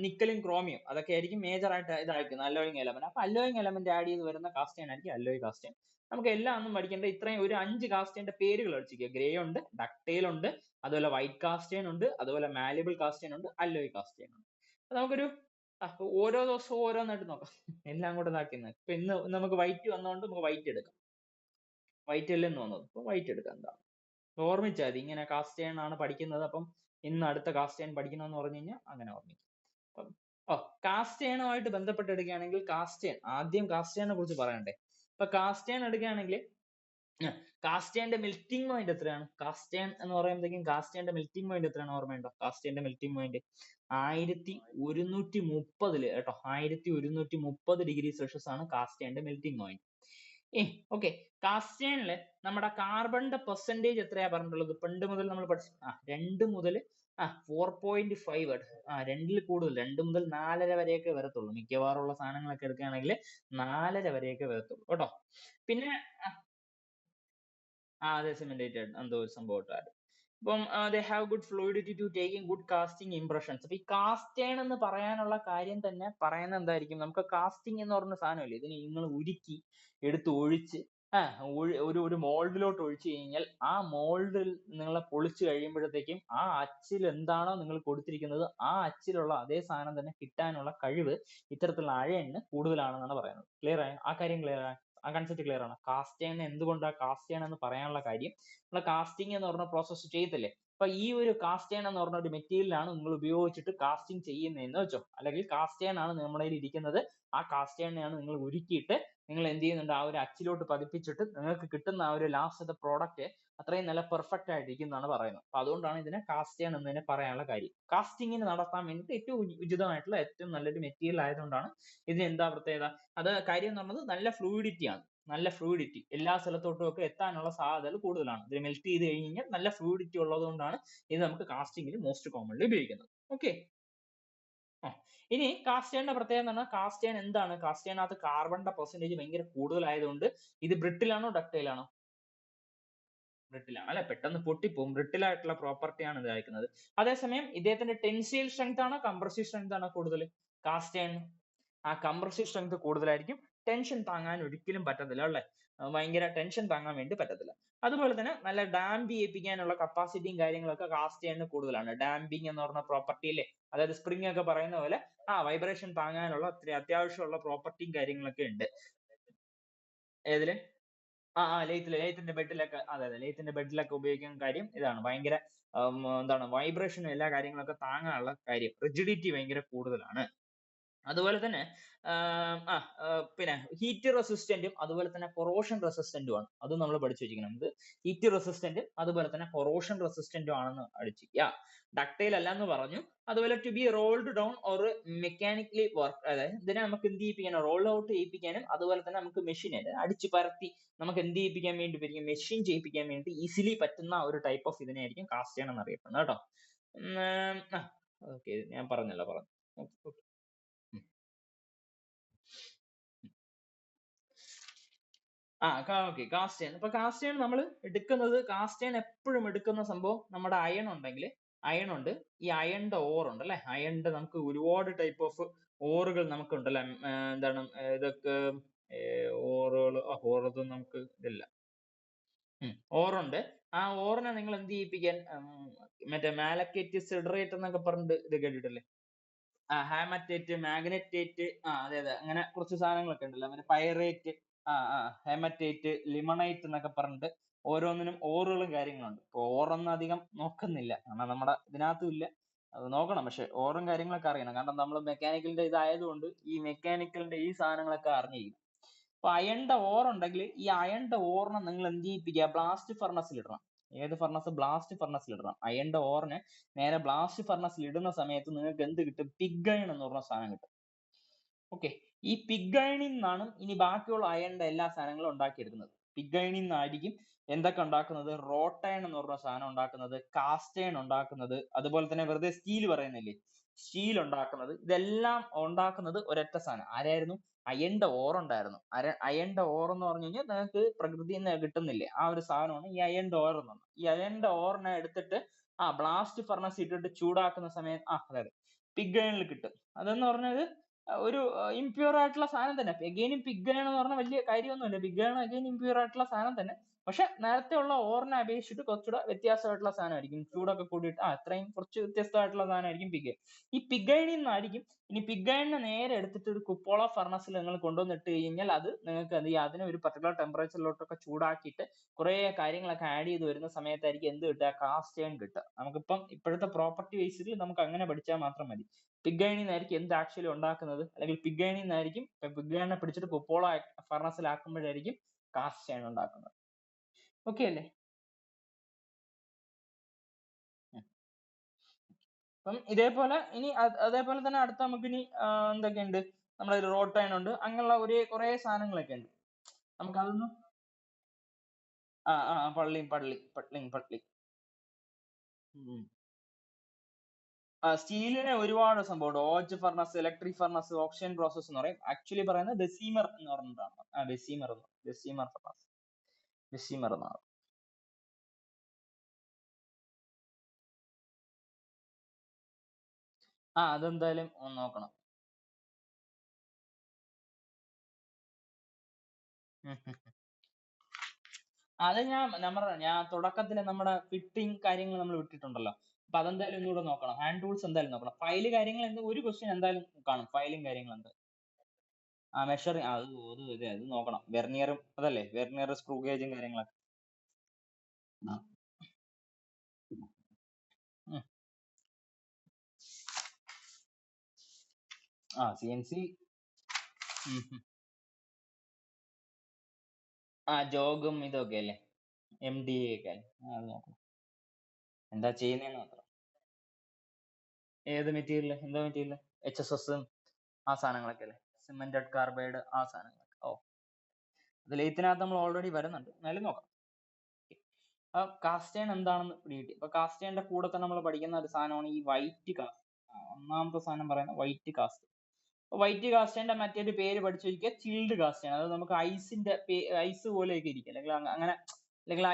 നിക്കലും ക്രോമിയം അതൊക്കെ ആയിരിക്കും മേജർ ആയിട്ട് ഇതായിരിക്കുന്നത് അല്ലോയിങ് എലമെന്റ്. അപ്പൊ അല്ലോയിങ് എലമെന്റ് ആഡ് ചെയ്ത് വരുന്ന കാസ്റ്റേൺ ആയിരിക്കും അല്ലോയ് കാസ്റ്റേൺ. നമുക്ക് എല്ലാം ഒന്നും പഠിക്കേണ്ട, ഇത്രയും ഒരു 5 കാസ്റ്റേണിന്റെ പേരുകൾ പഠിച്ചിരിക്കുക. ഗ്രേ ഉണ്ട്, ഡക്ടൈൽ ഉണ്ട്, അതുപോലെ വൈറ്റ് കാസ്റ്റേൺ ഉണ്ട്, അതുപോലെ മാല്യബിൾ കാസ്റ്റേൺ ഉണ്ട്, അല്ലോയ് കാസ്റ്റേൺ ഉണ്ട്. അപ്പൊ നമുക്കൊരു ഓരോ ദിവസവും ഓരോന്നായിട്ട് നോക്കാം, എല്ലാം കൂടെ ഇതാക്കുന്നത്. ഇപ്പൊ ഇന്ന് നമുക്ക് വൈറ്റ് വന്നതുകൊണ്ട് നമുക്ക് വൈറ്റ് എടുക്കാം. വൈറ്റ് അല്ലെന്ന് തോന്നുന്നത്, ഇപ്പൊ വൈറ്റ് എടുക്കാം. എന്താ ഓർമ്മിച്ചാൽ മതി, ഇങ്ങനെ കാസ്റ്റേൺ ആണ് പഠിക്കുന്നത്, അപ്പം ഇന്ന് അടുത്ത കാസ്റ്റേൺ പഠിക്കണമെന്ന് പറഞ്ഞു കഴിഞ്ഞാൽ അങ്ങനെ ഓർമ്മിക്കും. കാസ്റ്റേണുമായിട്ട് ബന്ധപ്പെട്ട് എടുക്കുകയാണെങ്കിൽ ആദ്യം കാസ്റ്റേണിനെ കുറിച്ച് പറയണ്ടേ. ഇപ്പൊ കാസ്റ്റേൺ എടുക്കുകയാണെങ്കിൽ കാസ്റ്റേണിന്റെ മെൽറ്റിംഗ് പോയിന്റ് എത്രയാണ്? കാസ്റ്റേൺ എന്ന് പറയുമ്പോഴത്തേക്കും കാസ്റ്റേണിന്റെ മെൽറ്റിംഗ് പോയിന്റ് എത്രയാണ് ഓർമ്മയുണ്ടോ? കാസ്റ്റേണിന്റെ മെൽറ്റിംഗ് പോയിന്റ് 1130 കേട്ടോ. 1130 ഡിഗ്രി സെൽഷ്യസ് ആണ് കാസ്റ്റേണിന്റെ മെൽറ്റിംഗ് പോയിന്റ്. ഓക്കെ. കാസ്റ്റേണില് നമ്മുടെ കാർബണിന്റെ പെർസെന്റേജ് എത്രയാ പറഞ്ഞിട്ടുള്ളത്? പണ്ട് മുതൽ നമ്മൾ പഠിച്ചു 2 മുതൽ 4.5 2ൽ കൂടുതൽ, 2 മുതൽ 4.5 വരെയൊക്കെ വരത്തുള്ളൂ. മിക്കവാറുള്ള സാധനങ്ങളൊക്കെ എടുക്കുകയാണെങ്കിൽ 4.5 വരെയൊക്കെ വരത്തുള്ളൂ കേട്ടോ. പിന്നെ അതെ, സിമെന്റേറ്റഡ് എന്തോ ഒരു സംഭവം. ഇപ്പം they have good fluidity to taking good casting impressions. അപ്പൊ ഈ കാസ്റ്റേൺ എന്ന് പറയാനുള്ള കാര്യം തന്നെ പറയുന്നത് എന്തായിരിക്കും? നമുക്ക് കാസ്റ്റിംഗ് എന്ന് പറഞ്ഞ സാധനമില്ലേ, ഇതിന് നിങ്ങൾ ഉരുക്കി എടുത്ത് ഒഴിച്ച് ഒരു മോൾഡിലോട്ട് ഒഴിച്ചു കഴിഞ്ഞാൽ ആ മോൾഡിൽ നിങ്ങൾ പൊളിച്ചു കഴിയുമ്പോഴത്തേക്കും ആ അച്ചിൽ എന്താണോ നിങ്ങൾ കൊടുത്തിരിക്കുന്നത് ആ അച്ചിലുള്ള അതേ സാധനം തന്നെ കിട്ടാനുള്ള കഴിവ് ഇത്തരത്തിലുള്ള അഴയണ് കൂടുതലാണെന്നാണ് പറയുന്നത്. ക്ലിയർ ആയോ? ആ കാര്യം ക്ലിയർ ആയോ? ആ കൺസെപ്റ്റ് ക്ലിയർ ആണോ? കാസ്റ്റ് അയൺ എന്തുകൊണ്ടാണ് കാസ്റ്റ് അയൺ എന്ന് പറയാനുള്ള കാര്യം, നമ്മൾ കാസ്റ്റിംഗ് എന്ന് പറഞ്ഞ പ്രോസസ്സ് ചെയ്യത്തില്ലേ, അപ്പൊ ഈ ഒരു കാസ്റ്റ് അയൺ എന്ന് പറഞ്ഞ ഒരു മെറ്റീരിയൽ ആണ് നിങ്ങൾ ഉപയോഗിച്ചിട്ട് കാസ്റ്റിംഗ് ചെയ്യുന്നതെന്ന് വെച്ചോ, അല്ലെങ്കിൽ കാസ്റ്റ് അയൺ ആണ് നമ്മുടെ കയ്യിൽ ഇരിക്കുന്നത്, ആ കാസ്റ്റ് അയണിനെയാണ് നിങ്ങൾ ഉരുക്കിയിട്ട് നിങ്ങൾ എന്ത് ചെയ്യുന്നുണ്ട്, ആ ഒരു അച്ചിലോട്ട് പതിപ്പിച്ചിട്ട് നിങ്ങൾക്ക് കിട്ടുന്ന ആ ഒരു ലാസ്റ്റത്തെ പ്രോഡക്റ്റ് അത്രയും നല്ല പെർഫെക്റ്റ് ആയിട്ടിരിക്കും എന്നാണ് പറയുന്നത്. അപ്പൊ അതുകൊണ്ടാണ് ഇതിനെ കാസ്റ്റ് അയൺ എന്ന് തന്നെ പറയാനുള്ള കാര്യം. കാസ്റ്റിംഗിന് നടത്താൻ വേണ്ടിയിട്ട് ഏറ്റവും ഉചിതമായിട്ടുള്ള ഏറ്റവും നല്ലൊരു മെറ്റീരിയൽ ആയതുകൊണ്ടാണ് ഇതിന് എന്താ പ്രത്യേകത, അത് കാര്യം എന്ന് പറയുന്നത് നല്ല ഫ്ലൂയിഡിറ്റി ആണ്. നല്ല ഫ്ലൂയിഡിറ്റി എല്ലാ സ്ഥലത്തോട്ടും ഒക്കെ എത്താനുള്ള സാധ്യതകൾ കൂടുതലാണ്. ഇത് മെൽറ്റ് ചെയ്ത് കഴിഞ്ഞാൽ നല്ല ഫ്ലൂയിഡിറ്റി ഉള്ളത് കൊണ്ടാണ് ഇത് നമുക്ക് കാസ്റ്റിംഗിൽ മോസ്റ്റ് കോമൺലി ഉപയോഗിക്കുന്നത്. ഓക്കെ. ഇനി കാസ്റ്റ് അയണിന്റെ പ്രത്യേകത എന്ന് പറഞ്ഞാൽ, കാസ്റ്റ് അയൺ എന്താണ്, കാസ്റ്റ് അയണിനകത്ത് കാർബണിന്റെ പെർസെന്റേജ് ഭയങ്കര കൂടുതലായതുകൊണ്ട് ഇത് ബ്രിട്ടിൽ ആണോ ഡക്റ്റൈൽ ആണോ? ബ്രിട്ടിൽ ആണ് അല്ലെ, പെട്ടെന്ന് പൊട്ടിപ്പോകും. ബ്രിട്ടിൽ ആയിട്ടുള്ള പ്രോപ്പർട്ടി ആണ് ഇത് അയക്കുന്നത്. അതേസമയം ഇദ്ദേഹത്തിന്റെ ടെൻസൈൽ സ്ട്രെങ്ത് ആണോ കംപ്രസീവ് സ്ട്രെങ്ത് ആണോ കൂടുതൽ? കാസ്റ്റ് അയൺ ആ കംപ്രസീവ് സ്ട്രെങ്ത് കൂടുതലായിരിക്കും. ടെൻഷൻ താങ്ങാൻ ഒരിക്കലും പറ്റത്തില്ല അല്ലെ, ഭയങ്കര ടെൻഷൻ താങ്ങാൻ വേണ്ടി പറ്റത്തില്ല. അതുപോലെ തന്നെ നല്ല ഡാമ്പ് ചെയ്യിപ്പിക്കാനുള്ള കപ്പാസിറ്റിയും കാര്യങ്ങളൊക്കെ കാസ്റ്റ് അയണിന് കൂടുതലാണ്. ഡാമ്പിങ് എന്ന് പറഞ്ഞ പ്രോപ്പർട്ടി അല്ലേ, അതായത് സ്പ്രിംഗ് ഒക്കെ പറയുന്ന പോലെ ആ വൈബ്രേഷൻ താങ്ങാനുള്ള അത്യാവശ്യമുള്ള പ്രോപ്പർട്ടിയും കാര്യങ്ങളൊക്കെ ഉണ്ട്. ഏതില്? ലെയ്ത്തിന്റെ ബെഡിലൊക്കെ, അതെ അതെ, ലെയ്ത്തിന്റെ ബെഡിലൊക്കെ ഉപയോഗിക്കുന്ന കാര്യം ഇതാണ്. ഭയങ്കര എന്താണ് വൈബ്രേഷനും എല്ലാ കാര്യങ്ങളൊക്കെ താങ്ങാനുള്ള കാര്യം, റിജിഡിറ്റി ഭയങ്കര കൂടുതലാണ്. അതുപോലെ തന്നെ പിന്നെ ഹീറ്റ് റെസിസ്റ്റന്റും അതുപോലെ തന്നെ കൊറോഷൻ റെസിസ്റ്റന്റും ആണ്. അതും നമ്മൾ പഠിച്ചു വെച്ചിരിക്കണം. ഇത് ഹീറ്റ് റെസിസ്റ്റന്റും അതുപോലെ തന്നെ കൊറോഷൻ റെസിസ്റ്റന്റും ആണെന്ന് പഠിച്ചിരിക്കുക. ഡക്ടൈൽ അല്ല എന്ന് പറഞ്ഞു. അതുപോലെ to be rolled down or mechanically work, അതായത് ഇതിനെ നമുക്ക് എന്ത് ചെയ്യിപ്പിക്കാനും, റോൾ ഔട്ട് ചെയ്യിപ്പിക്കാനും അതുപോലെ തന്നെ നമുക്ക് മെഷീനിൽ അടിച്ചു പരത്തി നമുക്ക് എന്ത് ചെയ്യിപ്പിക്കാൻ വേണ്ടി പറ്റും, മെഷീൻ ചെയ്യിപ്പിക്കാൻ വേണ്ടി ഈസിലി പറ്റുന്ന ഒരു ടൈപ്പ് ഓഫ് ഇതിനെയായിരിക്കും കാസ്റ്റ് അയൺ എന്നറിയപ്പെടുന്നത് കേട്ടോ. ഓക്കെ, ഞാൻ പറഞ്ഞല്ലോ പറഞ്ഞു. Okay, cast iron. ഇപ്പൊ കാസ്റ്റ് അയൺ നമ്മൾ എടുക്കുന്നത്, കാസ്റ്റ് അയൺ എപ്പോഴും എടുക്കുന്ന സംഭവം നമ്മുടെ അയൺ ഉണ്ടെങ്കിൽ, അയൺ ഉണ്ട്, ഈ അയണിന്റെ ഓർ ഉണ്ട് അല്ലെ, അയണിന്റെ നമുക്ക് ഒരുപാട് ടൈപ്പ് ഓഫ് ഓറുകൾ നമുക്ക് ഉണ്ടല്ലേ, എന്താണ് ഇതൊക്കെ ഓറുകൾ, ഓറൊന്നും നമുക്ക് ഇതില്ല. ഓറുണ്ട്. ആ ഓറിനെ നിങ്ങൾ എന്ത് ചെയ്യിപ്പിക്കാൻ, മറ്റേ മാലക്കേറ്റ് സിഡറേറ്റ് എന്നൊക്കെ പറഞ്ഞിട്ട് ഇത് കേട്ടിട്ടില്ലേ? ഹാമറ്റേറ്റ്, മാഗ്നറ്റേറ്റ്, അതെ അതെ, അങ്ങനെ കുറച്ച് സാധനങ്ങളൊക്കെ ഉണ്ടല്ലോ, അങ്ങനെ പൈറേറ്റ്, ഹെമറ്റേറ്റ്, ലിമണൈറ്റ് എന്നൊക്കെ പറഞ്ഞിട്ട് ഓരോന്നിനും ഓറുകളും കാര്യങ്ങളുണ്ട്. ഇപ്പൊ ഓറൊന്നും അധികം നോക്കുന്നില്ല, കാരണം നമ്മുടെ ഇതിനകത്തും ഇല്ല, അത് നോക്കണം. പക്ഷെ ഓറും കാര്യങ്ങളൊക്കെ അറിയണം, കാരണം നമ്മൾ മെക്കാനിക്കലിന്റെ ഇതായതുകൊണ്ട് ഈ മെക്കാനിക്കലിന്റെ ഈ സാധനങ്ങളൊക്കെ അറിഞ്ഞിരിക്കും. അപ്പൊ അയണിന്റെ ഓർ ഉണ്ടെങ്കിൽ ഈ അയണിന്റെ ഓറിനെ നിങ്ങൾ എന്ത് ചെയ്യിപ്പിക്കുക, ബ്ലാസ്റ്റ് ഫർണസിൽ ഇടണം. ഏത് ഫർണസ്? ബ്ലാസ്റ്റ് ഫർണസിൽ ഇടണം. അയണിന്റെ ഓറിനെ നേരെ ബ്ലാസ്റ്റ് ഫർണസിൽ ഇടുന്ന സമയത്ത് നിങ്ങൾക്ക് എന്ത് കിട്ടും? പിഗ് അയൺ എന്ന് പറഞ്ഞ സാധനം കിട്ടും. ഓക്കെ, ഈ പിഗ് അയണിൽ നിന്നാണ് ഇനി ബാക്കിയുള്ള അയണിന്റെ എല്ലാ സാധനങ്ങളും ഉണ്ടാക്കിയെടുക്കുന്നത്. പിഗ് അയണിൽ നിന്നായിരിക്കും എന്തൊക്കെ ഉണ്ടാക്കുന്നത്? റോട്ട് അയൺ എന്ന് പറഞ്ഞ സാധനം ഉണ്ടാക്കുന്നത്, കാസ്റ്റ് അയൺ ഉണ്ടാക്കുന്നത്, അതുപോലെ തന്നെ വെറുതെ സ്റ്റീൽ പറയുന്നില്ലേ, സ്റ്റീൽ ഉണ്ടാക്കുന്നത്. ഇതെല്ലാം ഉണ്ടാക്കുന്നത് ഒരൊറ്റ സാധനം ആരായിരുന്നു? അയണിന്റെ ഓർ ഉണ്ടായിരുന്നു. അയണിന്റെ ഓർ എന്ന് പറഞ്ഞു കഴിഞ്ഞാൽ നിങ്ങൾക്ക് പ്രകൃതിയിൽ നിന്ന് കിട്ടുന്നില്ലേ, ആ ഒരു സാധനമാണ് ഈ അയണിന്റെ ഓർ എന്ന് പറഞ്ഞത്. ഈ അയണിന്റെ ഓറിനെ എടുത്തിട്ട് ബ്ലാസ്റ്റ് ഫർണസ് ഇട്ടിട്ട് ചൂടാക്കുന്ന സമയത്ത് അതെ പിഗ് അയണിൽ കിട്ടും. അതെന്ന് പറഞ്ഞത് ഒരു ഇംപ്യൂർ ആയിട്ടുള്ള സാധനം തന്നെ. എഗെയിനും പിഗ് അയൺ എന്ന് പറഞ്ഞാൽ വലിയ കാര്യമൊന്നുമില്ല, പിഗ് അയൺ അഗെയിൻ ഇംപ്യൂർ ആയിട്ടുള്ള സാധനം തന്നെ. പക്ഷെ നേരത്തെ ഉള്ള ഓറിനെ അപേക്ഷിച്ചിട്ട് കുറച്ചുകൂടെ വ്യത്യാസമായിട്ടുള്ള സാധനമായിരിക്കും, ചൂടൊക്കെ കൂടിയിട്ട് അത്രയും കുറച്ച് വ്യത്യസ്തമായിട്ടുള്ള സാധനമായിരിക്കും പിഗ് അയൺ. ഈ പിഗ് അയണിൽ നിന്നായിരിക്കും ഇനി പിഗ് അയണിനെ നേരെ എടുത്തിട്ട് ഒരു കുപ്പോള ഫർണസിൽ നിങ്ങൾ കൊണ്ടുവന്നിട്ട് കഴിഞ്ഞാൽ അത് നിങ്ങൾക്ക് എന്ത് ചെയ്യും, അതിനെ ഒരു പർട്ടിക്കുലർ ടെമ്പറേച്ചറിലോട്ടൊക്കെ ചൂടാക്കിയിട്ട് കുറെ കാര്യങ്ങളൊക്കെ ആഡ് ചെയ്ത് വരുന്ന സമയത്തായിരിക്കും എന്ത് കിട്ടുക? കാസ്റ്റ് അയൺ കിട്ടുക. നമുക്കിപ്പം ഇപ്പോഴത്തെ പ്രോപ്പർട്ടി ബേസിൽ നമുക്ക് അങ്ങനെ പഠിച്ചാൽ മാത്രം മതി. പിഗ് അയണിൽ നിന്നായിരിക്കും എന്ത് ആക്ച്വലി ഉണ്ടാക്കുന്നത്, അല്ലെങ്കിൽ പിഗ് അയണിൽ നിന്നായിരിക്കും പിഗ് അയണിനെ പിടിച്ചിട്ട് കുപ്പോള ഫർണസിലാക്കുമ്പോഴായിരിക്കും കാസ്റ്റ് അയൺ ഉണ്ടാക്കുന്നത്. ഓക്കെ അല്ലേ? അപ്പം ഇതേപോലെ ഇനി അതേപോലെ തന്നെ അടുത്ത നമുക്ക് ഇനി എന്തൊക്കെയുണ്ട്, നമ്മുടെ റോട്ട് അയൺ ഉണ്ട്, അങ്ങനെയുള്ള കുറെ സാധനങ്ങളൊക്കെ ഉണ്ട്. നമുക്ക് അതൊന്നും പള്ളി. സ്റ്റീലിന് ഒരുപാട് സംഭവമുണ്ട്. ഓജ് furnace, electric furnace, oxygen process എന്ന് പറയും. ആക്ച്വലി പറയുന്നത് ഡെസീമർ എന്ന് പറഞ്ഞിട്ടാണ്. ഡെസീമർ ഫർണസ്, ഡെസീമർ എന്നാണ്. അതെന്തായാലും ഒന്ന് നോക്കണം. അത് ഞാൻ തുടക്കത്തിൽ നമ്മുടെ ഫിറ്റിംഗ് കാര്യങ്ങൾ നമ്മൾ വിട്ടിട്ടുണ്ടല്ലോ, അപ്പൊ അതെന്തായാലും ഒന്നുകൂടെ നോക്കണം. ഹാൻഡ് ടൂൾസ് എന്തായാലും നോക്കണം. ഫയല് കാര്യങ്ങൾ ഒരു ക്വസ്റ്റ്യൻ എന്തായാലും കാണും, ഫയലും കാര്യങ്ങളും എന്തായാലും. മെഷറിങ് അത് നോക്കണം. വെർനിയറും അതല്ലേ, വെർനിയർ സ്ക്രൂ ഗേജും കാര്യങ്ങളൊക്കെ. ആ. ഉം. CNC. ജോഗും ഇതൊക്കെ അല്ലേ, MDA ഒക്കെ അല്ലേ. അത് നോക്കണം എന്താ ചെയ്യുന്നതെന്ന് മാത്രം. ഏത് മെറ്റീരിയൽ, എന്താ മെറ്റീരിയൽ? HSS ആ സാധനങ്ങളൊക്കെ അല്ലേ, സിമെന്റഡ് കാർബൈഡ് ആ സാധനങ്ങളൊക്കെ. അത് ലെയ്ത്തിനകത്ത് നമ്മൾ ഓൾറെഡി വരുന്നുണ്ട്, എന്നാലും നോക്കാം. കാസ്റ്റ് അയൺ എന്താണെന്ന് പിടികിട്ടി. അപ്പൊ കാസ്റ്റ് അയണിന്റെ കൂടെ തന്നെ നമ്മൾ പഠിക്കുന്ന ഒരു സാധനമാണ് ഈ വൈറ്റ് കാസ്റ്റ്. ഒന്നാമത്തെ സാധനം പറയുന്നത് വൈറ്റ് കാസ്റ്റ്. വൈറ്റ് കാസ്റ്റേന്റെ മറ്റൊരു പേര് പഠിച്ചിരിക്കുക ചിൽഡ് കാസ്റ്റ്. അത് നമുക്ക് ഐസ് പോലെയൊക്കെ ഇരിക്കും, അല്ലെങ്കിൽ അങ്ങനെ, അല്ലെങ്കിൽ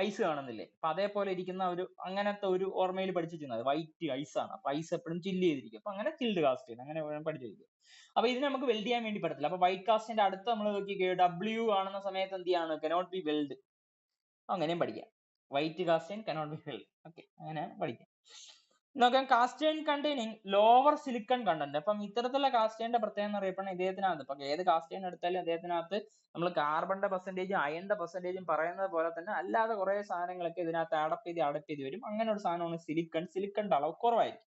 ഐസ് കാണുന്നില്ലേ, അപ്പൊ അതേപോലെ ഇരിക്കുന്ന ഒരു അങ്ങനത്തെ ഒരു ഓർമ്മയിൽ പഠിച്ചിരിക്കുന്നത് വൈറ്റ് ഐസ് ആണ്. അപ്പൊ ഐസ് എപ്പോഴും ചില്ല് ചെയ്തിരിക്കും, അപ്പൊ അങ്ങനെ ചിൽഡ് കാസ്റ്റ് അങ്ങനെ പഠിച്ചിരിക്കും. അപ്പൊ ഇതിന് നമുക്ക് വെൽഡ് ചെയ്യാൻ വേണ്ടി പറ്റത്തില്ല. അപ്പൊ വൈറ്റ് കാസ്റ്റിന്റെ അടുത്ത് നമ്മൾ നോക്കി W കാണുന്ന സമയത്ത് എന്ത് ചെയ്യാണ്, കനോട്ട് ബി വെൽഡ്. അങ്ങനെയും പഠിക്കാം, white cast iron cannot be weld. Okay, അങ്ങനെ പഠിക്കാം. നോക്കാം, cast iron containing lower silicon content. അപ്പം ഇത്തരത്തിലുള്ള കാസ്റ്റൈന്റെ പ്രത്യേകത എന്ന് അറിയപ്പെടുന്ന ഇദ്ദേഹത്തിനകത്ത്, ഇപ്പൊ ഏത് കാസ്റ്റൈൻ എടുത്താലും അദ്ദേഹത്തിനകത്ത് നമ്മൾ കാർബണിന്റെ പെർസെന്റേജും അയണിന്റെ പെർസെന്റേജും പറയുന്നത് പോലെ തന്നെ അല്ലാതെ കുറെ സാധനങ്ങളൊക്കെ ഇതിനകത്ത് അഡപ്റ്റ് ചെയ്ത് വരും. അങ്ങനെ ഒരു സാധനമാണ് സിലിക്കൺ. സിലിക്കണിന്റെ അളവ് കുറവായിരിക്കും.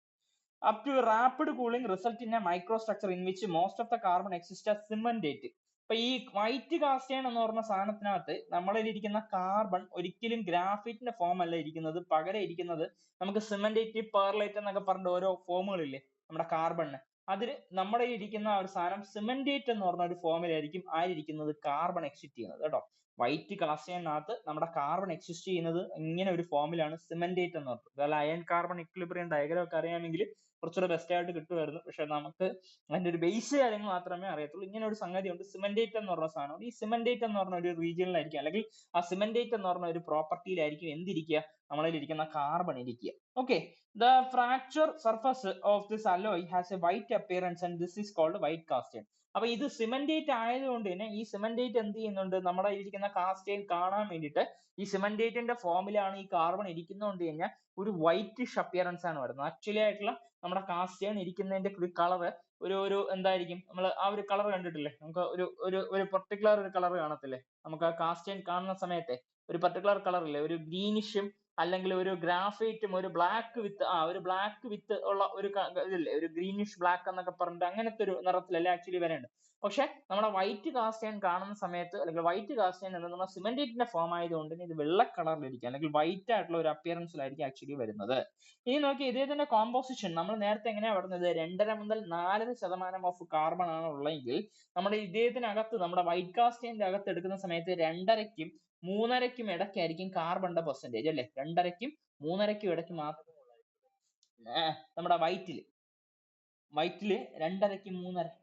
Up to rapid cooling result in a microstructure in which most of the carbon exists as cementate. അപ്പൊ ഈ വൈറ്റ് കാസ്റ്റൈൻ എന്ന് പറഞ്ഞ സാധനത്തിനകത്ത് നമ്മളിൽ ഇരിക്കുന്ന കാർബൺ ഒരിക്കലും ഗ്രാഫൈറ്റിന്റെ ഫോം അല്ല ഇരിക്കുന്നത്, പകരം ഇരിക്കുന്നത് നമുക്ക് സിമെന്റേറ്റ്, പെർലൈറ്റ് എന്നൊക്കെ പറഞ്ഞ ഓരോ ഫോമുകളില്ലേ നമ്മുടെ കാർബണിന്, അതിൽ നമ്മുടെ ഇരിക്കുന്ന ഒരു സാധനം സിമെന്റേറ്റ് എന്ന് പറഞ്ഞ ഒരു ഫോമിലായിരിക്കും ആയിരിക്കുന്നത് കാർബൺ എക്സിസ്റ്റ് ചെയ്യുന്നത് കേട്ടോ. വൈറ്റ് കാസ്റ്റൈനകത്ത് നമ്മുടെ കാർബൺ എക്സിസ്റ്റ് ചെയ്യുന്നത് ഇങ്ങനെ ഒരു ഫോമിലാണ്, സിമെന്റേറ്റ് എന്ന് പറഞ്ഞത്. അതുപോലെ അയൺ കാർബൺ ഇക്വിലിബ്രിയം ഡയഗ്രം ഒക്കെ അറിയാമെങ്കിൽ കുറച്ചുകൂടെ ബെസ്റ്റ് ആയിട്ട് കിട്ടുമായിരുന്നു. പക്ഷെ നമുക്ക് അതിന്റെ ഒരു ബേസ് കാര്യങ്ങൾ മാത്രമേ അറിയത്തുള്ളൂ. ഇങ്ങനെ ഒരു സംഗതി ഉണ്ട്, സിമെന്റേറ്റ് എന്ന് പറഞ്ഞ സാധനം. ഈ സിമെന്റേറ്റ് എന്ന് പറഞ്ഞ ഒരു റീജിയനിലായിരിക്കും, അല്ലെങ്കിൽ ആ സിമെന്റേറ്റ് എന്ന് പറഞ്ഞ ഒരു പ്രോപ്പർട്ടിയിലായിരിക്കും എന്തിരിക്കുക, നമ്മളിൽ ഇരിക്കുന്ന കാർബൺ ഇരിക്കുക. Okay, the fracture surface of this alloy has a white appearance and this is called white castine. അപ്പൊ ഇത് സിമെന്റേറ്റ് ആയതുകൊണ്ട് തന്നെ ഈ സിമെന്റേറ്റ് എന്ത് ചെയ്യുന്നുണ്ട്, നമ്മുടെ ഇരിക്കുന്ന കാസ്റ്റൈൻ കാണാൻ വേണ്ടിയിട്ട് ഈ സിമെന്റേറ്റിന്റെ ഫോമിലാണ് ഈ കാർബൺ ഇരിക്കുന്നതുകൊണ്ട് കഴിഞ്ഞാൽ ഒരു വൈറ്റിഷ് അപ്പിയറൻസ് ആണ് വരുന്നത്. ആക്ച്വലി ആയിട്ടുള്ള നമ്മുടെ കാസ്റ്റൈൻ ഇരിക്കുന്നതിന്റെ ഒരു കളർ ഒരു എന്തായിരിക്കും, നമ്മൾ ആ ഒരു കളർ കണ്ടിട്ടില്ലേ, നമുക്ക് ഒരു പെർട്ടിക്കുലർ ഒരു കളർ കാണത്തില്ലേ, നമുക്ക് ആ കാസ്റ്റൈൻ കാണുന്ന സമയത്തെ ഒരു പെർട്ടിക്കുലർ കളർ ഇല്ലേ, ഒരു ഗ്രീനിഷും അല്ലെങ്കിൽ ഒരു ഗ്രാഫൈറ്റും ഒരു ബ്ലാക്ക് വിത്ത് ഉള്ള ഒരു ഇതില്ലേ, ഒരു ഗ്രീനിഷ് ബ്ലാക്ക് എന്നൊക്കെ പറഞ്ഞിട്ട് അങ്ങനത്തെ ഒരു നിറത്തിലല്ലേ ആക്ച്വലി വരേണ്ടത്. പക്ഷെ നമ്മുടെ വൈറ്റ് കാസ്റ്റൈൻ കാണുന്ന സമയത്ത്, അല്ലെങ്കിൽ വൈറ്റ് കാസ്റ്റൈൻ എന്ന് നമ്മുടെ സിമെന്റേറ്റിന്റെ ഫോം ആയതുകൊണ്ട് ഇത് വെള്ള കളറിലിരിക്കും, അല്ലെങ്കിൽ വൈറ്റ് ആയിട്ടുള്ള ഒരു അപ്പിയറൻസിലായിരിക്കും ആക്ച്വലി വരുന്നത്. ഇനി നോക്കി ഇദ്ദേഹത്തിന്റെ കോമ്പോസിഷൻ നമ്മൾ നേരത്തെ എങ്ങനെയാ പറഞ്ഞത്, 2.5 മുതൽ 4% ഓഫ് കാർബൺ ആണ് ഉള്ളതെങ്കിൽ നമ്മുടെ ഇദ്ദേഹത്തിനകത്ത്, നമ്മുടെ വൈറ്റ് കാസ്റ്റൈന്റെ അകത്ത് എടുക്കുന്ന സമയത്ത് 2.5ക്കും 3.5ക്കും ഇടയ്ക്കായിരിക്കും കാർബണിന്റെ പെർസെന്റേജ് അല്ലെ. 2.5ക്കും 3.5ക്കും ഇടയ്ക്ക് മാത്രം നമ്മുടെ വൈറ്റില് 2.5ക്കും 3.5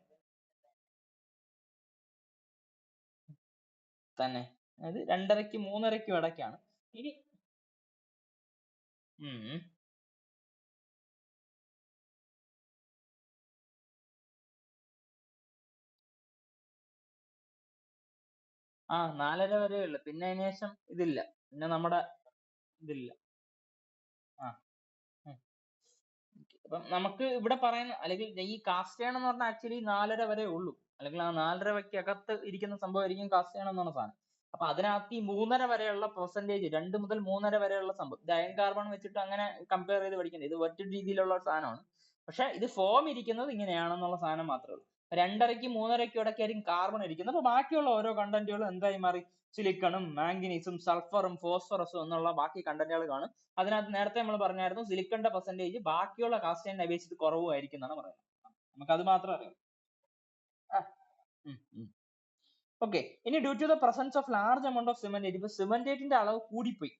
തന്നെ, അതായത് 2.5ക്കും 3.5ക്കും ഇടയ്ക്കാണ്. ഇനി ഉം 4.5 വരെ ഉള്ളു, പിന്നെ അതിന് ശേഷം ഇതില്ല, പിന്നെ നമ്മുടെ ഇതില്ല. അപ്പം നമുക്ക് ഇവിടെ പറയുന്ന, അല്ലെങ്കിൽ ഈ കാസ്റ്റൈൻ എന്ന് പറഞ്ഞാൽ ആക്ച്വലി 4.5 വരെ ഉള്ളൂ, അല്ലെങ്കിൽ ആ 4.5 അകത്ത് ഇരിക്കുന്ന സംഭവമായിരിക്കും കാസ്റ്റൈൻ എന്ന് പറഞ്ഞ സാധനം. അപ്പൊ അതിനകത്ത് ഈ 3.5 വരെയുള്ള പെർസെന്റേജ്, 2 മുതൽ 3.5 വരെയുള്ള സംഭവം, ഇത് അയൺ കാർബൺ വെച്ചിട്ട് അങ്ങനെ കമ്പയർ ചെയ്ത് പഠിക്കുന്നത്, ഇത് മറ്റൊരു രീതിയിലുള്ള സാധനമാണ്. പക്ഷെ ഇത് ഫോം ഇരിക്കുന്നത് ഇങ്ങനെയാണെന്നുള്ള സാധനം മാത്രമേ ഉള്ളൂ. 2.5ക്കും 3.5ക്കും ഇടയ്ക്കായിരിക്കും കാർബൺ ഇരിക്കുന്നത്. അപ്പൊ ബാക്കിയുള്ള ഓരോ കണ്ടന്റുകളും എന്തായി മാറി, സിലിക്കണും മാംഗനീസും സൾഫറും ഫോസ്ഫറസും എന്നുള്ള ബാക്കി കണ്ടന്റുകൾ കാണും. അതിനകത്ത് നേരത്തെ നമ്മൾ പറഞ്ഞായിരുന്നു സിലിക്കണിന്റെ പെർസെന്റേജ് ബാക്കിയുള്ള കാസ്റ്റൈനെ അപേക്ഷിച്ച് കുറവായിരിക്കും എന്നാണ് പറയുന്നത്. നമുക്ക് അത് മാത്രം അറിയാം. ഓക്കെ, ഇനി due to the presence of large amount of cementite, ഇപ്പൊ സിമെന്റേറ്റിന്റെ അളവ് കൂടിപ്പോയി,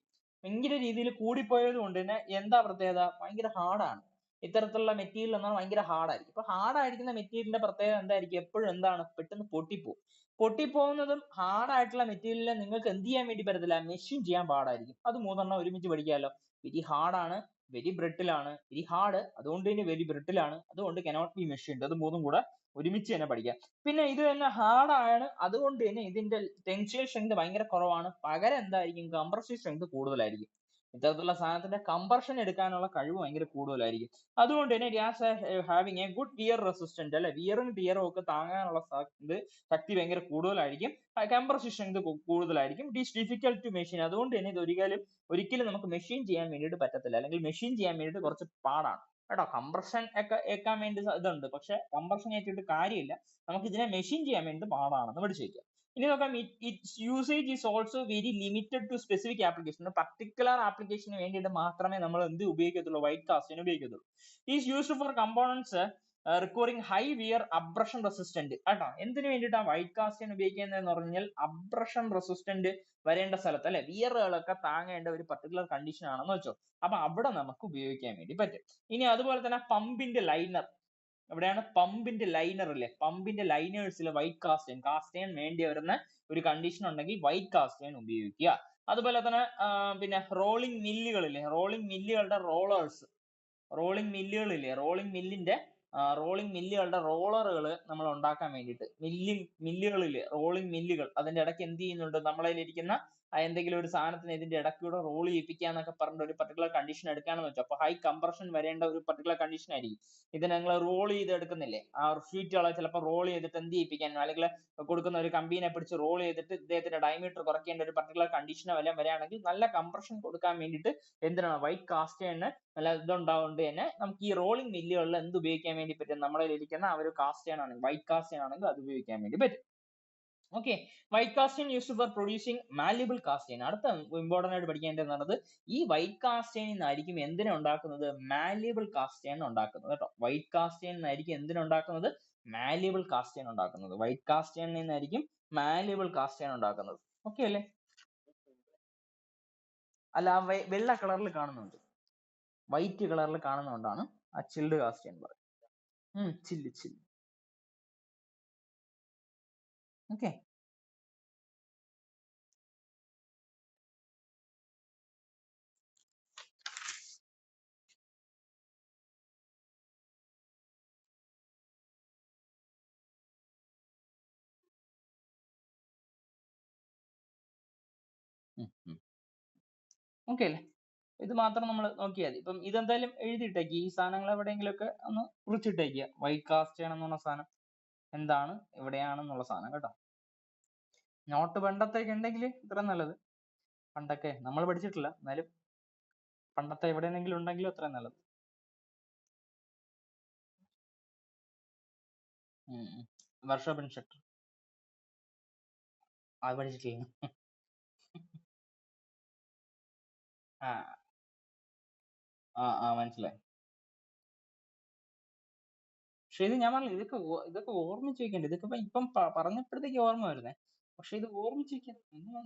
ഭയങ്കര രീതിയിൽ കൂടിപ്പോയത് കൊണ്ട് തന്നെ എന്താ പ്രത്യേകത, ഭയങ്കര ഹാർഡാണ്. ഇത്തരത്തിലുള്ള മെറ്റീരിയൽ എന്നാൽ ഭയങ്കര ഹാർഡായിരിക്കും. ഇപ്പൊ ഹാർഡായിരിക്കുന്ന മെറ്റീരിയലിന്റെ പ്രത്യേകത എന്തായിരിക്കും, എപ്പോഴും എന്താണ്, പെട്ടെന്ന് പൊട്ടിപ്പോകും. പൊട്ടിപ്പോകുന്നതും ഹാർഡായിട്ടുള്ള മെറ്റീരിയലിനെ നിങ്ങൾക്ക് എന്ത് ചെയ്യാൻ വേണ്ടി പറ്റത്തില്ല, മെഷീൻ ചെയ്യാൻ പാടായിരിക്കും. അത് 3 ഒരുമിച്ച് പഠിക്കാമല്ലോ. വെരി ഹാർഡാണ്, വെരി ബ്രിട്ടിൽ ആണ്, വെരി ഹാർഡ് അതുകൊണ്ട് തന്നെ വെരി ബ്രിട്ടിൽ ആണ്, അതുകൊണ്ട് കനോട്ട് ബി മെഷീൻഡ്. അത് 3 കൂടെ ഒരുമിച്ച് തന്നെ പഠിക്കാം. പിന്നെ ഇത് തന്നെ ഹാർഡാണ്, അതുകൊണ്ട് തന്നെ ഇതിന്റെ ടെൻസൈൽ സ്ട്രെങ്ത് ഭയങ്കര കുറവാണ്, പകരം എന്തായിരിക്കും, കംപ്രസീവ് സ്ട്രെങ്ത് കൂടുതലായിരിക്കും. ഇത്തരത്തിലുള്ള സാധനത്തിന്റെ കംപ്രഷൻ എടുക്കാനുള്ള കഴിവ് ഭയങ്കര കൂടുതലായിരിക്കും. അതുകൊണ്ട് തന്നെ gas having a good wear resistant അല്ലെ, വിയറും ടിയറും ഒക്കെ താങ്ങാനുള്ള ശക്തി ഭയങ്കര കൂടുതലായിരിക്കും. കംപ്രസിഷൻ ഇത് കൂടുതലായിരിക്കും. It is difficult to machine. അതുകൊണ്ട് തന്നെ ഇത് ഒരിക്കലും നമുക്ക് മെഷീൻ ചെയ്യാൻ വേണ്ടിയിട്ട് പറ്റത്തില്ല, അല്ലെങ്കിൽ മെഷീൻ ചെയ്യാൻ വേണ്ടിയിട്ട് കുറച്ച് പാടാണ് കേട്ടോ. കംപ്രഷൻ ഒക്കെ ഏക്കാൻ വേണ്ടി ഇതുണ്ട്, പക്ഷെ കംപ്രഷൻ ഏറ്റിട്ട് കാര്യമില്ല. നമുക്ക് ഇതിനെ മെഷീൻ ചെയ്യാൻ വേണ്ടി പാടാണെന്ന് പഠിച്ചു വെക്കുക. ഇനി നോക്കാം, its usage is also very limited to specific application. Particular ആപ്ലിക്കേഷന് വേണ്ടിയിട്ട് മാത്രമേ നമ്മൾ എന്ത് ഉപയോഗിക്കത്തുള്ളൂ, വൈറ്റ് കാസ്റ്റിന് ഉപയോഗിക്കത്തുള്ളൂ. Is used for components requiring high wear abrasion resistant കേട്ടോ. എന്തിനു വേണ്ടിയിട്ടാണ് വൈറ്റ് കാസ്റ്റിന് ഉപയോഗിക്കുന്നതെന്ന് പറഞ്ഞാൽ അബ്രഷൻ റെസിസ്റ്റന്റ് വരേണ്ട സ്ഥലത്ത് അല്ലെ, വിയറുകളൊക്കെ താങ്ങേണ്ട ഒരു പർട്ടിക്കുലർ കണ്ടീഷൻ ആണെന്ന് വെച്ചോ. അപ്പൊ അവിടെ നമുക്ക് ഉപയോഗിക്കാൻ വേണ്ടി പറ്റും. ഇനി അതുപോലെ തന്നെ പമ്പിന്റെ ലൈനർ, എവിടെയാണ് പമ്പിന്റെ ലൈനർ അല്ലേ, പമ്പിന്റെ ലൈനേഴ്സിൽ വൈറ്റ് കാസ്റ്റേൺ വേണ്ടി വരുന്ന ഒരു കണ്ടീഷൻ ഉണ്ടെങ്കിൽ വൈറ്റ് കാസ്റ്റേൺ ഉപയോഗിക്കുക. അതുപോലെ തന്നെ പിന്നെ റോളിംഗ് മില്ലുകളില്ലേ, റോളിംഗ് മില്ലുകളുടെ റോളേഴ്സ്, റോളിംഗ് മില്ലുകളുടെ റോളറുകൾ നമ്മൾ ഉണ്ടാക്കാൻ വേണ്ടിയിട്ട് മില്ലുകളില്ലേ, റോളിംഗ് മില്ലുകൾ, അതിന്റെ ഇടയ്ക്ക് എന്ത് ചെയ്യുന്നുണ്ട്, നമ്മളതിലിരിക്കുന്ന എന്തെങ്കിലും ഒരു സാധനത്തിന് ഇതിന്റെ ഇടയ്ക്കൂടെ റോൾ ചെയ്യിപ്പിക്കുക എന്നൊക്കെ പറഞ്ഞിട്ട് ഒരു പർട്ടിക്കുലർ കണ്ടീഷൻ എടുക്കുകയാണെന്ന് വെച്ചോ. അപ്പൊ ഹൈ കംപ്രഷൻ വരേണ്ട ഒരു പർട്ടിക്കുലർ കണ്ടീഷൻ ആയിരിക്കും. ഇത് നിങ്ങൾ റോൾ ചെയ്ത് എടുക്കുന്നില്ലേ, ആ ഷീറ്റുകളെ ചിലപ്പോൾ റോൾ ചെയ്തിട്ട് എന്ത് ചെയ്യിപ്പിക്കാൻ, അല്ലെങ്കിൽ കൊടുക്കുന്ന ഒരു കമ്പീനെ പിടിച്ച് റോൾ ചെയ്തിട്ട് ഇദ്ദേഹത്തിന്റെ ഡയമീറ്റർ കുറയ്ക്കേണ്ട ഒരു പർട്ടിക്കുലർ കണ്ടീഷൻ വല്ലതും വരികയാണെങ്കിൽ നല്ല കംപ്രഷൻ കൊടുക്കാൻ വേണ്ടിയിട്ട് എന്തിനാണ് വൈറ്റ് കാസ്റ്റേണിന് നല്ല ഇതുണ്ടാവുകൊണ്ട് തന്നെ നമുക്ക് ഈ റോളിംഗ് മില്ലുകളിൽ എന്ത് ഉപയോഗിക്കാൻ വേണ്ടി പറ്റും, നമ്മുടെ ഇരിക്കുന്ന ആ ഒരു കാസ്റ്റേൺ ആണെങ്കിൽ, വൈറ്റ് കാസ്റ്റേൺ ആണെങ്കിൽ അത് ഉപയോഗിക്കാൻ വേണ്ടി പറ്റും. Okay, white cast iron used for producing malleable cast iron. അടുത്ത ഇമ്പോർട്ടന്റ് ആയിട്ട് പഠിക്കേണ്ടത് ഈ വൈറ്റ് കാസ്റ്റേൺ നിന്നായിരിക്കും എന്തിനെ ഉണ്ടാക്കുന്നത്, മാല്യബിൾ കാസ്റ്റേൺ ഉണ്ടാക്കുന്നത് കേട്ടോ. വൈറ്റ് കാസ്റ്റേൺ നിന്നായിരിക്കും എന്തിനുണ്ടാക്കുന്നത്, മാല്യബിൾ കാസ്റ്റേൺ ഉണ്ടാക്കുന്നത്. വൈറ്റ് കാസ്റ്റേൺ നിന്നായിരിക്കും മാല്യബിൾ കാസ്റ്റേൺ ഉണ്ടാക്കുന്നത്. ഓക്കെ അല്ലേ? അല്ല, വെള്ള കളറിൽ കാണുന്നുണ്ട്, വൈറ്റ് കളറിൽ കാണുന്നതുകൊണ്ടാണ് ആ ചിൽഡ് കാസ്റ്റേൺ പറയുന്നത്. ചില്ല്. ഓക്കെ, ഓക്കെ അല്ലേ? ഇത് മാത്രം നമ്മൾ നോക്കിയാൽ മതി. ഇപ്പം ഇതെന്തായാലും എഴുതിയിട്ടേക്ക്, ഈ സാധനങ്ങൾ എവിടെയെങ്കിലും ഒക്കെ ഒന്ന് കുറിച്ചിട്ടേക്കുക. വൈറ്റ് കാസ്റ്റേൺ എന്നുള്ള സാധനം എന്താണ്, എവിടെയാണെന്നുള്ള സാധനം കേട്ടോ. നോട്ട് പണ്ടത്തേക്ക് ഉണ്ടെങ്കിൽ ഇത്ര നല്ലത്. പണ്ടൊക്കെ നമ്മൾ പഠിച്ചിട്ടില്ല, എന്നാലും പണ്ടത്തെ എവിടെയെങ്കിലും ഉണ്ടെങ്കിലും അത്ര നല്ലത്. വർക്ക്ഷോപ്പ് ഇൻസ്ട്രക്ടർ അത് പഠിച്ചിട്ടില്ല. മനസ്സിലായി. പക്ഷെ ഇത് ഞാൻ പറഞ്ഞില്ല, ഇതൊക്കെ ഓർമ്മിച്ച് വെക്കണ്ടേ, ഇതൊക്കെ ഇപ്പം പറഞ്ഞപ്പോഴത്തേക്ക് ഓർമ്മ വരുന്നേ. പക്ഷെ ഇത് ഓർമ്മിച്ച് വെക്കാൻ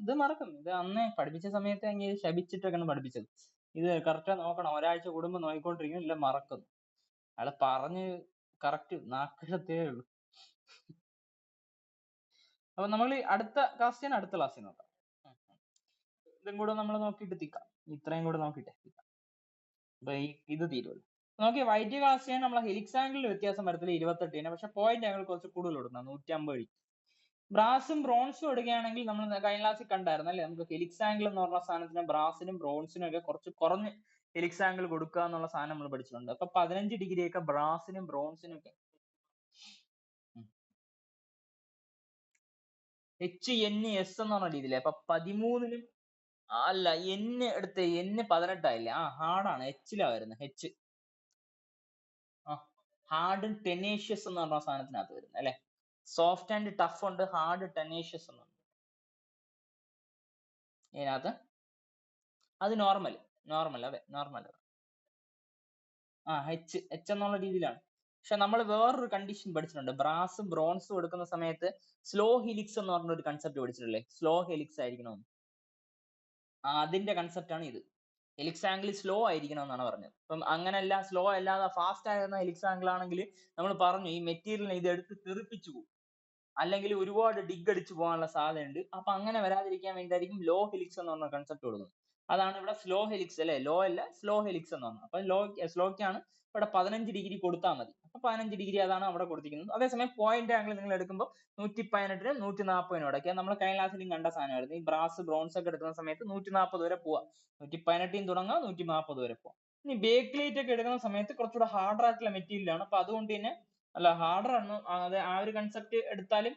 ഇത് മറക്കും. ഇത് അന്നേ പഠിപ്പിച്ച സമയത്ത് അങ്ങനെ ശപിച്ചിട്ടൊക്കെയാണ് പഠിപ്പിച്ചത്. ഇത് കറക്റ്റ് നോക്കണം, ഒരാഴ്ച കൂടുമ്പോൾ നോക്കിക്കൊണ്ടിരിക്കും, ഇല്ല മറക്കും. അയാള് പറഞ്ഞ് കറക്റ്റ് നാക്കിലത്തേ ഉള്ളൂ. അപ്പൊ നമ്മൾ അടുത്ത ക്ലാസ്സിന് അടുത്ത ക്ലാസ്സിൽ നോക്കാം. ഇതും കൂടെ നമ്മൾ നോക്കിയിട്ട് തിക്കാം, ഇത്രയും കൂടെ നോക്കിട്ടെ തിക്കാം. അപ്പൊ ഇത് തീരുമല്ലോ. നോക്കിയേ, വൈറ്റ് കാസ്റ്റേൺ നമ്മളെ ഹെലിക്സ് ആംഗിളിൽ വ്യത്യാസം വരത്തില്ല 28 പക്ഷെ പോയിന്റ് ആംഗിൾ കുറച്ച് കൂടുതൽ കൊടുക്കണം, 150. ബ്രാസും ബ്രോൺസും എടുക്കുകയാണെങ്കിൽ നമ്മൾ കഴിഞ്ഞ ക്ലാസ്സിൽ കണ്ടായിരുന്നു അല്ലെ, നമുക്ക് ഹെലിക്സ് ആംഗിൾ എന്ന് പറഞ്ഞ സാധനത്തിന് ബ്രാസിനും ബ്രോൺസിനും ഒക്കെ കുറച്ച് കുറഞ്ഞ് ഹെലിക്സ് ആംഗിൾ കൊടുക്കുക എന്നുള്ള സാധനം നമ്മൾ പഠിച്ചിട്ടുണ്ട്. അപ്പൊ 15 ഡിഗ്രി ഒക്കെ ബ്രാസിനും ബ്രോൺസിനും ഒക്കെ HNS എന്ന് പറഞ്ഞ രീതിയിൽ. അപ്പൊ 13-നും അല്ല, എടുത്ത് N 18 ആയില്ലേ, ഹാർഡാണ്, Hലാ വരുന്നത്. ഹാർഡ് ആൻഡ് ടെനേഷ്യസ് എന്ന് പറഞ്ഞ സാധനത്തിനകത്ത് വരുന്നത് അല്ലെ. സോഫ്റ്റ് ആൻഡ് ടഫ് ഉണ്ട്, ഹാർഡ് ടെനേഷ്യസ് എന്നുണ്ട് ഇതിനകത്ത്. അത് നോർമൽ അതെ, നോർമൽ. H എന്നുള്ള രീതിയിലാണ്. പക്ഷെ നമ്മൾ വേറൊരു കണ്ടീഷൻ പഠിച്ചിട്ടുണ്ട്, ബ്രാസും ബ്രോൺസും എടുക്കുന്ന സമയത്ത് സ്ലോ ഹെലിക്സ് എന്ന് പറഞ്ഞ ഒരു കൺസെപ്റ്റ് പഠിച്ചിട്ടില്ലേ, സ്ലോ ഹെലിക്സ് ആയിരിക്കണം. അതിന്റെ കൺസെപ്റ്റ് ആണ് ഇത്. ഹെലിക്സ് ആംഗിൾ സ്ലോ ആയിരിക്കണം എന്നാണ് പറഞ്ഞത്. അപ്പം അങ്ങനെയല്ല, സ്ലോ അല്ലാതെ ഫാസ്റ്റ് ആയിരുന്ന ഹെലിക്സ് ആംഗിൾ ആണെങ്കിൽ നമ്മൾ പറഞ്ഞു ഈ മെറ്റീരിയലിനെ ഇത് എടുത്ത് തെറിപ്പിച്ചു പോകും, അല്ലെങ്കിൽ ഒരുപാട് ഡിഗ് അടിച്ചു പോകാനുള്ള സാധ്യതയുണ്ട്. അപ്പൊ അങ്ങനെ വരാതിരിക്കാൻ വേണ്ടിയായിരിക്കും ലോ ഹെലിക്സ് എന്ന് പറഞ്ഞ കൺസെപ്റ്റ് കൊടുക്കുന്നത്. അതാണ് ഇവിടെ സ്ലോ ഹെലിക്സ് അല്ലെ, ലോ അല്ല സ്ലോ ഹെലിക്സ് എന്ന് പറഞ്ഞത്. അപ്പൊ സ്ലോക്കാണ് ഇവിടെ 15 ഡിഗ്രി കൊടുത്താൽ മതി. അപ്പൊ 15 ഡിഗ്രി അതാണ് അവിടെ കൊടുത്തിരിക്കുന്നത്. അതേസമയം പോയിന്റ് ആംഗിൾ നിങ്ങൾ എടുക്കുമ്പോൾ 118നും 140നും ഇടയ്ക്ക് നമ്മൾ കഴിഞ്ഞ ക്ലാസ്സിലും കണ്ട സാധനമായിരുന്നു. ഈ ബ്രാസ് ബ്രോൺസ് ഒക്കെ എടുക്കുന്ന സമയത്ത് 140 വരെ പോവാം. 118 തുടങ്ങാം, 140 വരെ പോവാം. ഇനി ബേക്ക്ലൈറ്റ് ഒക്കെ എടുക്കുന്ന സമയത്ത് കുറച്ചുകൂടെ ഹാർഡർ ആയിട്ടുള്ള മെറ്റീരിയൽ ആണ്. അപ്പൊ അതുകൊണ്ട് തന്നെ അല്ല ഹാർഡർ ആണ്, അത് ആ ഒരു കൺസെപ്റ്റ് എടുത്താലും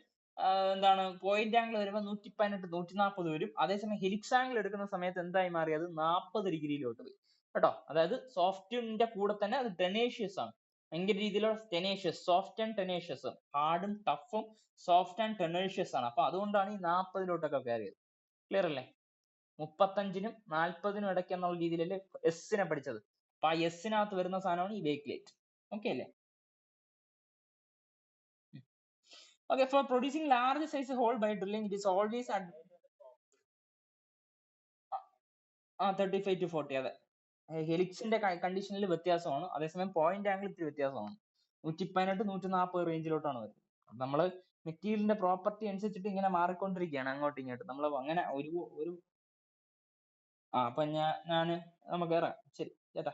എന്താണ് പോയിന്റ് ആംഗിൾ വരുമ്പോൾ 118 140 വരും. അതേസമയം ഹെലിക്സ് ആംഗിൾ എടുക്കുന്ന സമയത്ത് എന്തായി മാറി, അത് 40 ഡിഗ്രിയിലോട്ട് പോയി കേട്ടോ. അതായത് സോഫ്റ്റിന്റെ കൂടെ തന്നെ അത് ടെനേഷ്യസ് ആണ്, ഭയങ്കര രീതിയിലുള്ള ടെനേഷ്യസ്, സോഫ്റ്റ് ആൻഡ് ടെനേഷ്യസ്, ഹാർഡും ടഫും സോഫ്റ്റ് ആൻഡ് ടെനേഷ്യസ് ആണ്. അപ്പൊ അതുകൊണ്ടാണ് ഈ 40ലോട്ടൊക്കെ കയറിയത്. ക്ലിയർ അല്ലേ? 35നും 40നും ഇടയ്ക്ക് എന്നുള്ള രീതിയിലല്ലേ എസ്സിനെ പഠിച്ചത്. അപ്പൊ ആ എസ്സിനകത്ത് വരുന്ന സാധനമാണ് ഈ ബേക്ക്ലൈറ്റ്. ഓക്കെ അല്ലേ? Okay, for producing large size hole by drilling, it is always at 35 to 40. അതെ, ഹെലിക്സിന്റെ കണ്ടീഷനിൽ വ്യത്യാസമാണ്. അതേസമയം പോയിന്റ് ആംഗിൾ ഇത്തിരി വ്യത്യാസമാണ്. 118 140 റേഞ്ചിലോട്ടാണ് വരുന്നത്. നമ്മള് മെറ്റീരിയലിന്റെ പ്രോപ്പർട്ടി അനുസരിച്ചിട്ട് ഇങ്ങനെ മാറിക്കൊണ്ടിരിക്കുകയാണ് അങ്ങോട്ടും ഇങ്ങോട്ടും. നമ്മൾ അങ്ങനെ ഒരു അപ്പൊ നമുക്ക് കയറാം. ശരി ചേട്ടാ.